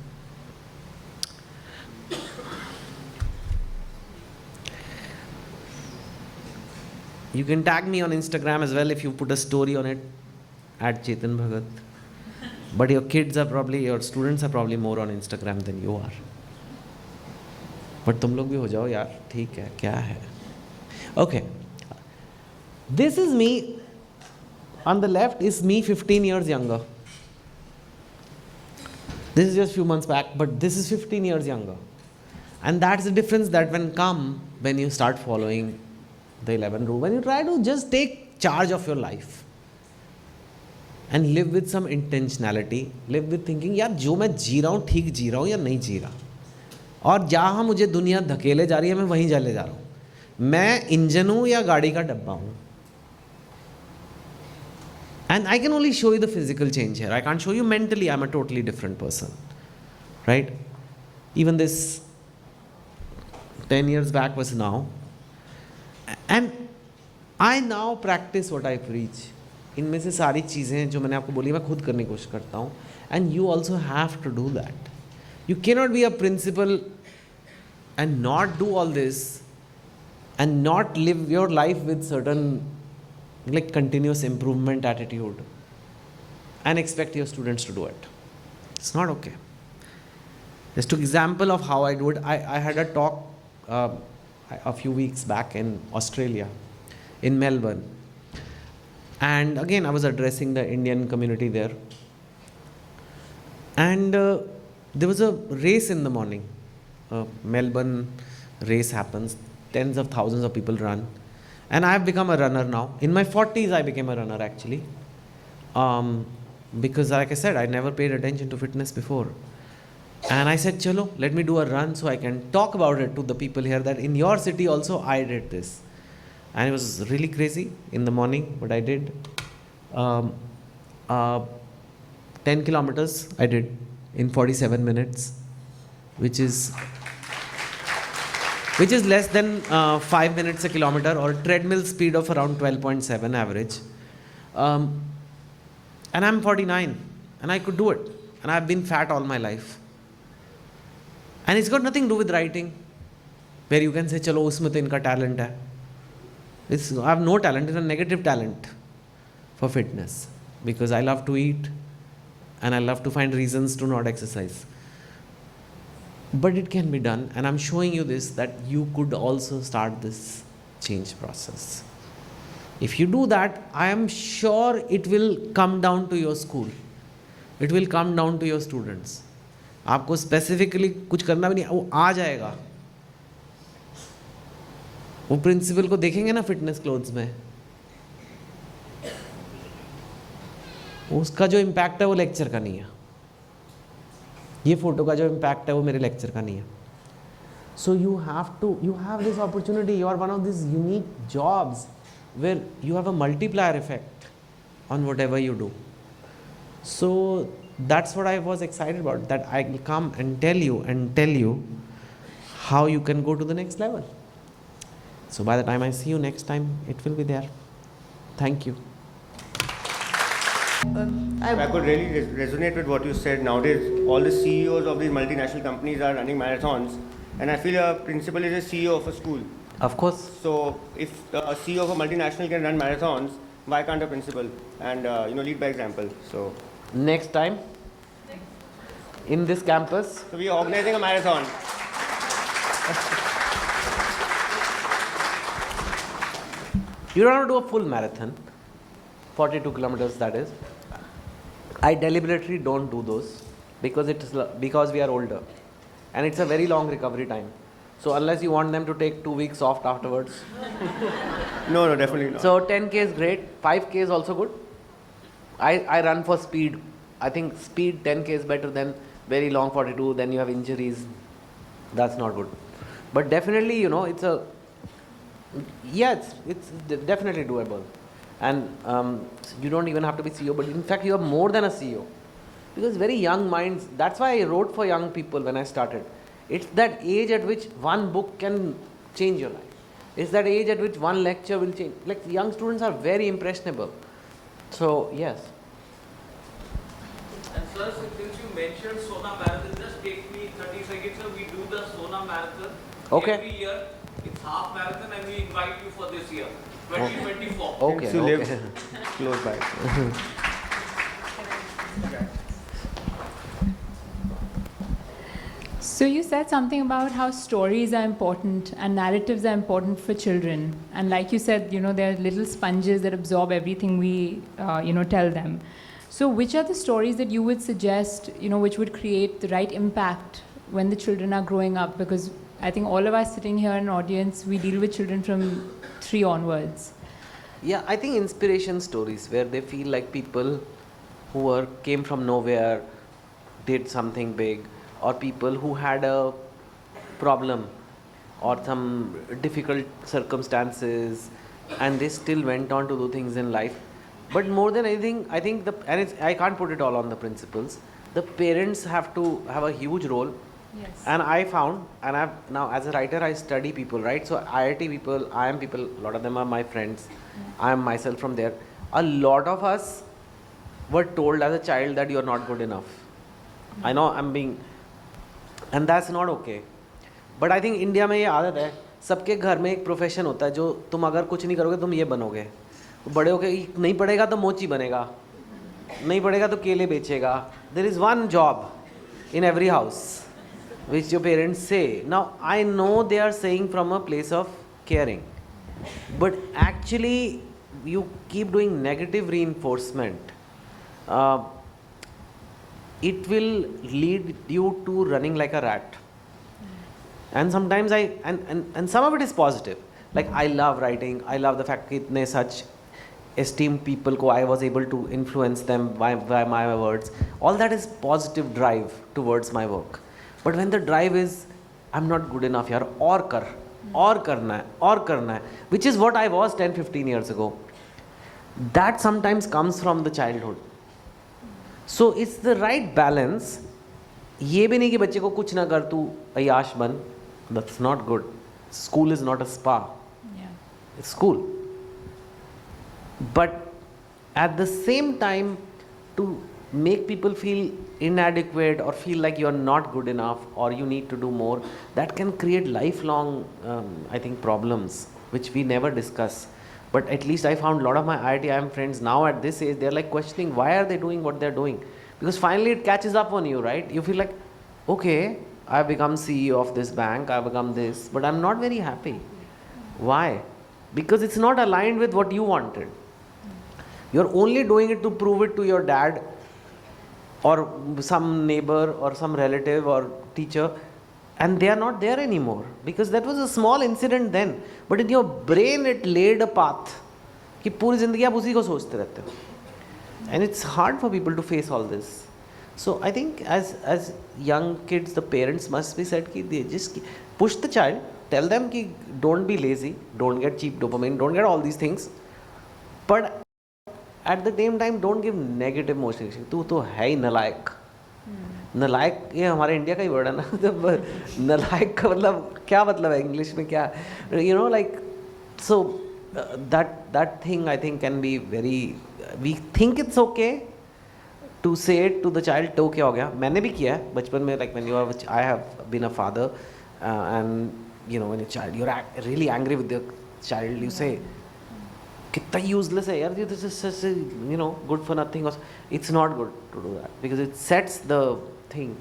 [SPEAKER 1] You can tag me on Instagram as well if you put a story on it, @Chetan Bhagat. But your students are probably more on Instagram than you are. But तुम लोग भी हो जाओ यार, ठीक है, क्या है. Okay, this is me. On the left is me 15 years younger. This is just few months back, but this is 15 years younger. And that's the difference that when you start following the 11 rule, when you try to just take charge of your life and live with some intentionality, live with thinking, यार जो मैं जी रहा हूँ ठीक जी रहा हूँ या नहीं जी रहा, और जहाँ मुझे दुनिया धकेले जा रही है मैं वहीं चले जा रहा हूँ. मैं इंजन हूँ या गाड़ी का डब्बा हूँ. And I can only show you the physical change here. I can't show you mentally. I'm a totally different person, right? Even this 10 years back was now. And I now practice what I preach. इनमें से सारी चीज़ें जो मैंने आपको बोली मैं खुद करने की कोशिश करता हूँ. And you also have to do that. You cannot be a principal and not do all this and not live your life with certain like continuous improvement attitude and expect your students to do it. It's not okay. Just to example of how I do it, I had a talk a few weeks back in Australia, in Melbourne. And again, I was addressing the Indian community there. And there was a race in the morning. Melbourne race happens. Tens of thousands of people run. And I have become a runner now. In my 40s, I became a runner actually. Because like I said, I never paid attention to fitness before. And I said, chalo, let me do a run so I can talk about it to the people here that in your city also I did this. And it was really crazy in the morning, but I did. 10 kilometers I did in 47 minutes, which is less than 5 minutes a kilometer, or treadmill speed of around 12.7 average. And I'm 49 and I could do it. And I've been fat all my life. And it's got nothing to do with writing, where you can say, chalo, usme to inka talent hai. I have no talent, it's a negative talent for fitness. Because I love to eat and I love to find reasons to not exercise. But it can be done, and I'm showing you this that you could also start this change process. If you do that, I am sure it will come down to your school. It will come down to your students. आपको specifically कुछ करना भी नहीं, वो आ जाएगा. वो principal को देखेंगे ना फिटनेस क्लोथ्स में, उसका जो इम्पैक्ट है वो लेक्चर का नहीं है. ये फोटो का जो इम्पैक्ट है वो मेरे लेक्चर का नहीं है. So you have this opportunity. You are one of this unique jobs where you have a multiplier effect on whatever you do. So that's what I was excited about, that I will come and tell you how you can go to the next level. So by the time I see you next time it will be there. Thank you.
[SPEAKER 2] I could really resonate with what you said. Nowadays, all the CEOs of these multinational companies are running marathons, and I feel a principal is a CEO of a school.
[SPEAKER 1] Of course.
[SPEAKER 2] So, if a CEO of a multinational can run marathons, why can't a principal and lead by example? So,
[SPEAKER 1] next time in this campus,
[SPEAKER 2] so we are organizing a marathon.
[SPEAKER 1] You don't have to do a full marathon, 42 kilometers that is. I deliberately don't do those because we are older and it's a very long recovery time. So unless you want them to take 2 weeks off afterwards.
[SPEAKER 2] No, definitely not.
[SPEAKER 1] So 10K is great, 5K is also good. I run for speed. I think speed 10K is better than very long 42, then you have injuries. That's not good. But definitely, it's definitely doable. And you don't even have to be CEO, but in fact you are more than a CEO, because very young minds. That's why I wrote for young people when I started. It's that age at which one book can change your life. It's that age at which one lecture will change. Like young students are very impressionable. So yes.
[SPEAKER 3] And sir, since you mentioned Sona Marathon, just take me 30 seconds. Sir, we do the Sona Marathon every year. It's half marathon, and we invite you for this year. 2024.
[SPEAKER 1] Okay.
[SPEAKER 2] Since you live close by.
[SPEAKER 4] So you said something about how stories are important and narratives are important for children. And like you said, they're little sponges that absorb everything we, tell them. So which are the stories that you would suggest, which would create the right impact when the children are growing up? Because I think all of us sitting here in an audience, we deal with children from 3 onwards.
[SPEAKER 1] Yeah, I think inspiration stories where they feel like people who came from nowhere did something big, or people who had a problem or some difficult circumstances, and they still went on to do things in life. But more than anything, I think I can't put it all on the principals. The parents have to have a huge role.
[SPEAKER 4] Yes.
[SPEAKER 1] And I found, and I've now as a writer, I study people, right? So IIT people, IIM people, a lot of them are my friends. I am myself from there. A lot of us were told as a child that you are not good enough. I know I'm being, and that's not okay. But I think India में ये आदत है, सबके घर में एक profession होता है जो तुम अगर कुछ नहीं करोगे तुम ये बनोगे. बड़े होके नहीं पढ़ेगा तो मोची बनेगा, नहीं पढ़ेगा तो केले बेचेगा. There is one job in every house which your parents say. Now I know they are saying from a place of caring, but actually you keep doing negative reinforcement. It will lead you to running like a rat. And sometimes and some of it is positive. Like I love writing. I love the fact that itne such esteemed people ko I was able to influence them by my words. All that is positive drive towards my work. But when the drive is I'm not good enough yaar, और करना है, which is what I was 10-15 years ago. That sometimes comes from the childhood. So it's the right balance. ये भी नहीं कि बच्चे को कुछ ना कर तू अय्याश बन. That's not good. School is not a spa.
[SPEAKER 4] Yeah.
[SPEAKER 1] It's school. But at the same time, to make people feel inadequate or feel like you're not good enough or you need to do more, that can create lifelong, I think, problems, which we never discuss. But at least I found a lot of my IIT friends now at this age, they're like questioning why are they doing what they're doing? Because finally it catches up on you, right? You feel like, okay, I've become CEO of this bank, I've become this, but I'm not very happy. Why? Because it's not aligned with what you wanted. You're only doing it to prove it to your dad or some neighbor or some relative or teacher, and they are not there anymore because that was a small incident then, but in your brain it laid a path कि पूरी ज़िंदगी आप उसी को सोचते रहते हो. And it's hard for people to face all this. So I think as young kids, the parents must be said कि they just push the child, tell them कि don't be lazy, don't get cheap dopamine, don't get all these things, but at the same time don't give negative motivation. तू तो है ही नलायक. नलायक ये हमारे India का ही word है ना. तो नलायक का मतलब क्या मतलब है इंग्लिश में क्या, you know, like so that thing I think can be very, we think it's okay to say it to the child, तो क्या हो गया. मैंने भी किया है बचपन में, like when you are, I have been a father, and you know when a child, you're really angry with the child, you say कितना useless है यार, this is such a, you know, good for nothing. It's not good to do that because it sets the thing.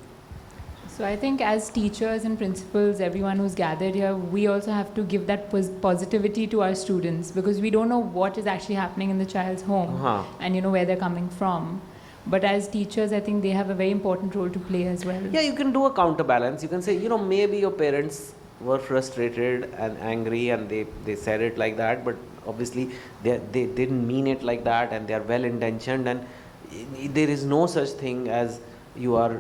[SPEAKER 4] So I think as teachers and principals, everyone who's gathered here, we also have to give that positivity to our students because we don't know what is actually happening in the child's home and you know where they're coming from. But as teachers, I think they have a very important role to play as well.
[SPEAKER 1] Yeah, you can do a counterbalance. You can say, you know, maybe your parents were frustrated and angry and they said it like that, but obviously they didn't mean it like that and they are well intentioned, and there is no such thing as you are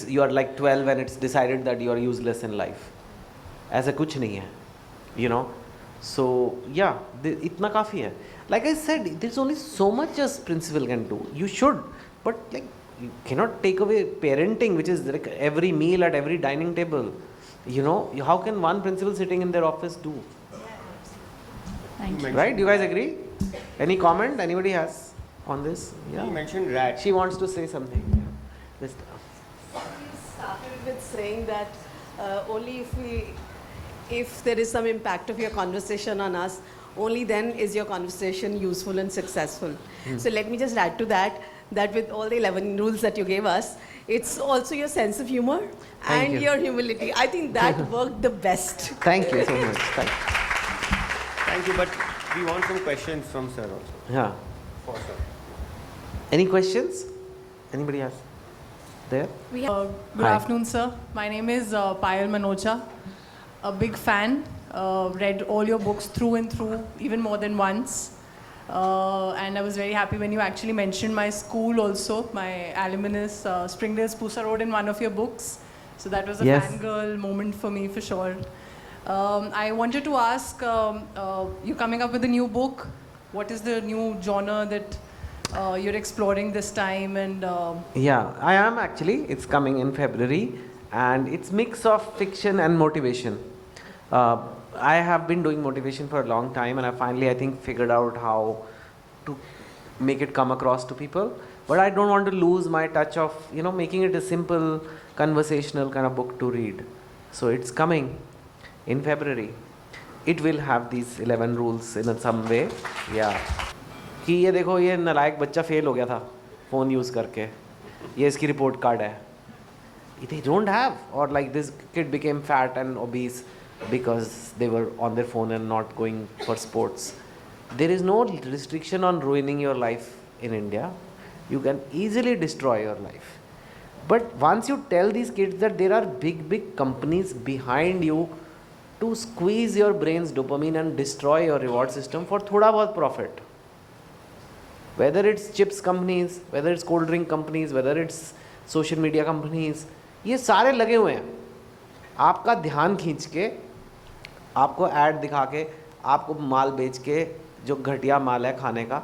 [SPEAKER 1] you are like 12 and it's decided that you are useless in life. ऐसा कुछ नहीं है, you know. So yeah, इतना काफ़ी है. Like I said, there's only so much a principal can do. You should, but like you cannot take away parenting, which is like every meal at every dining table. You know, how can one principal sitting in their office do?
[SPEAKER 4] Thank you.
[SPEAKER 1] Right? Do you guys agree? Any comment anybody has on this? Yeah.
[SPEAKER 2] You mentioned rat.
[SPEAKER 1] She wants to say something. Yeah.
[SPEAKER 5] We started with saying that only if there is some impact of your conversation on us, only then is your conversation useful and successful. So let me just add to that with all the 11 rules that you gave us, it's also your sense of humor and your humility. I think that worked the best.
[SPEAKER 1] Thank you so much.
[SPEAKER 2] Thank you, but we want some questions from sir also.
[SPEAKER 1] Yeah.
[SPEAKER 2] For sir.
[SPEAKER 1] Any questions? Anybody has? There?
[SPEAKER 6] Good
[SPEAKER 1] Hi.
[SPEAKER 6] afternoon, sir. My name is Payal Manocha. A big fan. Read all your books through and through, even more than once. And I was very happy when you actually mentioned my school also, my alumnus, Springdale Spoosa Road, in one of your books. So that was a
[SPEAKER 1] Yes.
[SPEAKER 6] fangirl moment for me, for sure. I wanted to ask, you're coming up with a new book. What is the new genre that you're exploring this time? And
[SPEAKER 1] Yeah, I am actually. It's coming in February, and it's mix of fiction and motivation. I have been doing motivation for a long time, and I think figured out how to make it come across to people. But I don't want to lose my touch of making it a simple conversational kind of book to read. So it's coming in February. It will have these 11 rules in some way. Yeah. कि ये देखो ये नालायक बच्चा fail हो गया था phone use करके, ये इसकी रिपोर्ट कार्ड है. They don't have, or like this kid became fat and obese because they were on their phone and not going for sports. There is no restriction on ruining your life in India. You can easily destroy your life. But once you tell these kids that there are big companies behind you to squeeze your brain's dopamine and destroy your reward system for thoda bahut profit, whether it's chips companies, whether it's cold drink companies, whether it's social media companies, ये सारे लगे हुए हैं आपका ध्यान खींच के, आपको ऐड दिखा के, आपको माल बेच के, जो घटिया माल है खाने का,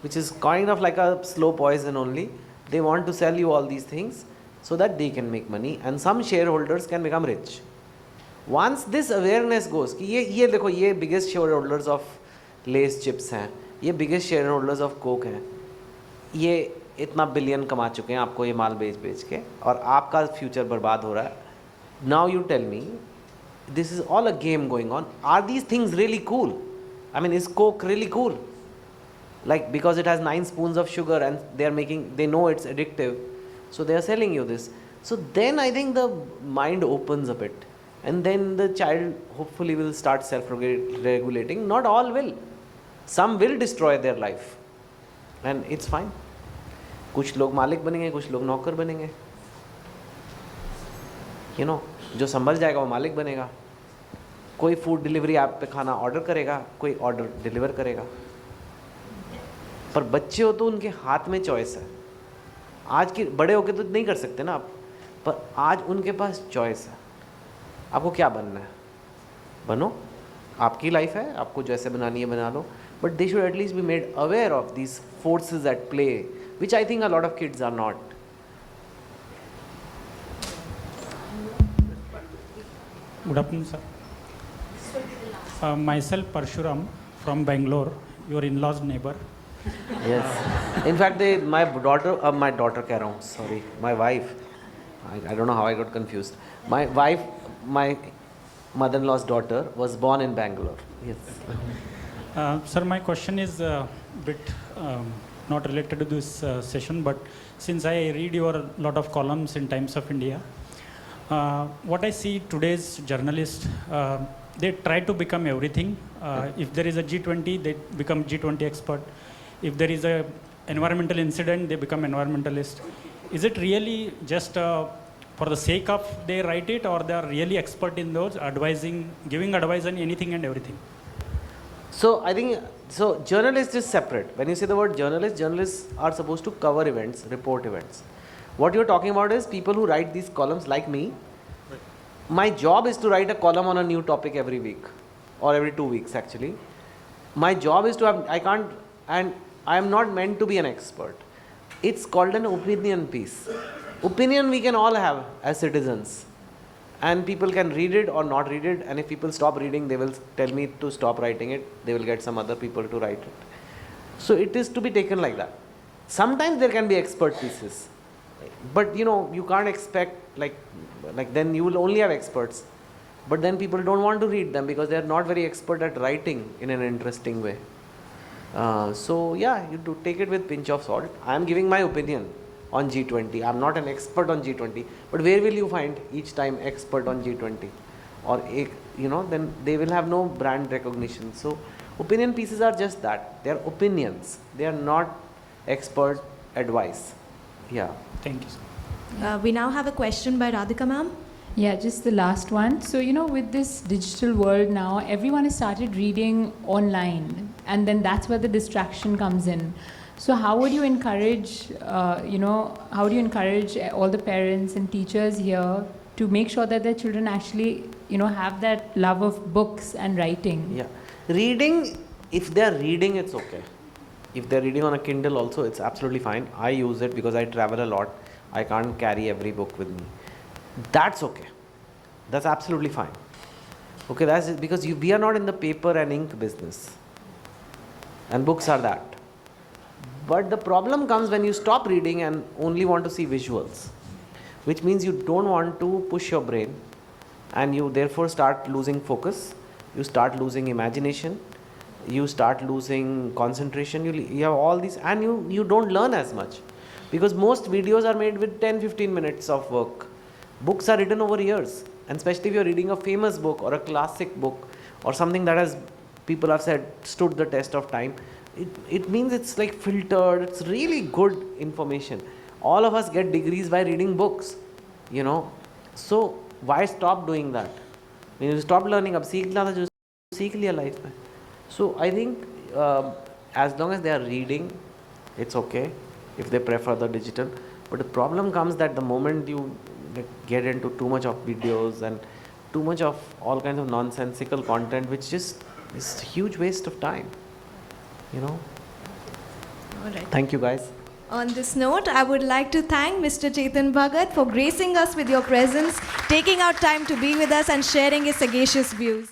[SPEAKER 1] which is kind of like a slow poison only. They want to sell you all these things so that they can make money and some shareholders can become rich. Once this awareness goes कि ये देखो ये biggest shareholders of Lay's chips हैं, ये biggest shareholders of Coke हैं, ये इतना billion कमा चुके हैं आपको ये माल बेच के, और आपका फ्यूचर बर्बाद हो रहा है. Now you tell me, this is all a game going on. Are these things really cool? I mean, is Coke really cool? Like, because it has 9 spoons of sugar and they know it's addictive, so they are selling you this. So then I think the mind opens a bit, and then the child hopefully will start self-regulating. Not all will. Some will destroy their life, and it's fine. कुछ लोग मालिक बनेंगे, कुछ लोग नौकर बनेंगे. जो संभल जाएगा वो मालिक बनेगा. कोई फूड डिलीवरी ऐप पे खाना ऑर्डर करेगा, कोई ऑर्डर डिलीवर करेगा. पर बच्चे हो तो उनके हाथ में चॉइस है. आज के बड़े होके तो नहीं कर सकते ना आप, पर आज उनके पास चॉइस है. आपको क्या बनना है बनो, आपकी लाइफ है, आपको जैसे बनानी है बना लो. But they should at least be made aware of these forces at play, which I think a lot of kids are not.
[SPEAKER 7] Good afternoon, sir. Myself, Parshuram from Bangalore, your in-laws neighbor.
[SPEAKER 1] Yes. In fact, my daughter कह रहा हूँ, sorry, my wife, I don't know how I got confused. My wife, my mother-in-law's daughter was born in Bangalore. Yes.
[SPEAKER 7] Sir, my question is a bit not related to this session, but since I read your lot of columns in Times of India, what I see today's journalists, they try to become everything. If there is a G20, they become G20 expert. If there is a environmental incident, they become environmentalist. Is it really just for the sake of they write it, or they are really expert in those giving advice on anything and everything?
[SPEAKER 1] So I think, journalist is separate. When you say the word journalists are supposed to cover events, report events. What you're talking about is people who write these columns like me. My job is to write a column on a new topic every week, or every 2 weeks actually. My job is to have, I am not meant to be an expert. It's called an opinion piece. Opinion we can all have as citizens. And people can read it or not read it, and if people stop reading, they will tell me to stop writing it. They will get some other people to write it. So it is to be taken like that. Sometimes there can be expert pieces, but you can't expect like then you will only have experts, but then people don't want to read them because they are not very expert at writing in an interesting way. So yeah, you do take it with pinch of salt. I am giving my opinion on G20. I'm not an expert on G20, but where will you find each time expert on G20? Or then they will have no brand recognition. So opinion pieces are just that. They are opinions. They are not expert advice. Yeah.
[SPEAKER 7] Thank you, sir.
[SPEAKER 8] We now have a question by Radhika ma'am.
[SPEAKER 4] Yeah, just the last one. So, with this digital world now, everyone has started reading online, and then that's where the distraction comes in. So how would you encourage, all the parents and teachers here to make sure that their children actually, have that love of books and writing.
[SPEAKER 1] Yeah. Reading, if they are reading, it's okay. If they're reading on a Kindle also, it's absolutely fine. I use it because I travel a lot. I can't carry every book with me. That's okay. That's absolutely fine. Okay, that's it, because we are not in the paper and ink business. And books are that. But the problem comes when you stop reading and only want to see visuals, which means you don't want to push your brain, and you therefore start losing focus, you start losing imagination, you start losing concentration, you have all these, and you don't learn as much, because most videos are made with 10-15 minutes of work. Books are written over years, and especially if you're reading a famous book or a classic book or something that has, people have said, stood the test of time, it means it's like filtered, it's really good information. All of us get degrees by reading books, so why stop doing that? When you stop learning, अब सीख लिया था जो सीख लिया life में. So I think as long as they are reading, it's okay if they prefer the digital. But the problem comes that the moment you get into too much of videos and too much of all kinds of nonsensical content, which just is a huge waste of time.
[SPEAKER 8] All right.
[SPEAKER 1] Thank you, guys.
[SPEAKER 8] On this note, I would like to thank Mr. Chetan Bhagat for gracing us with your presence, taking out time to be with us and sharing his sagacious views.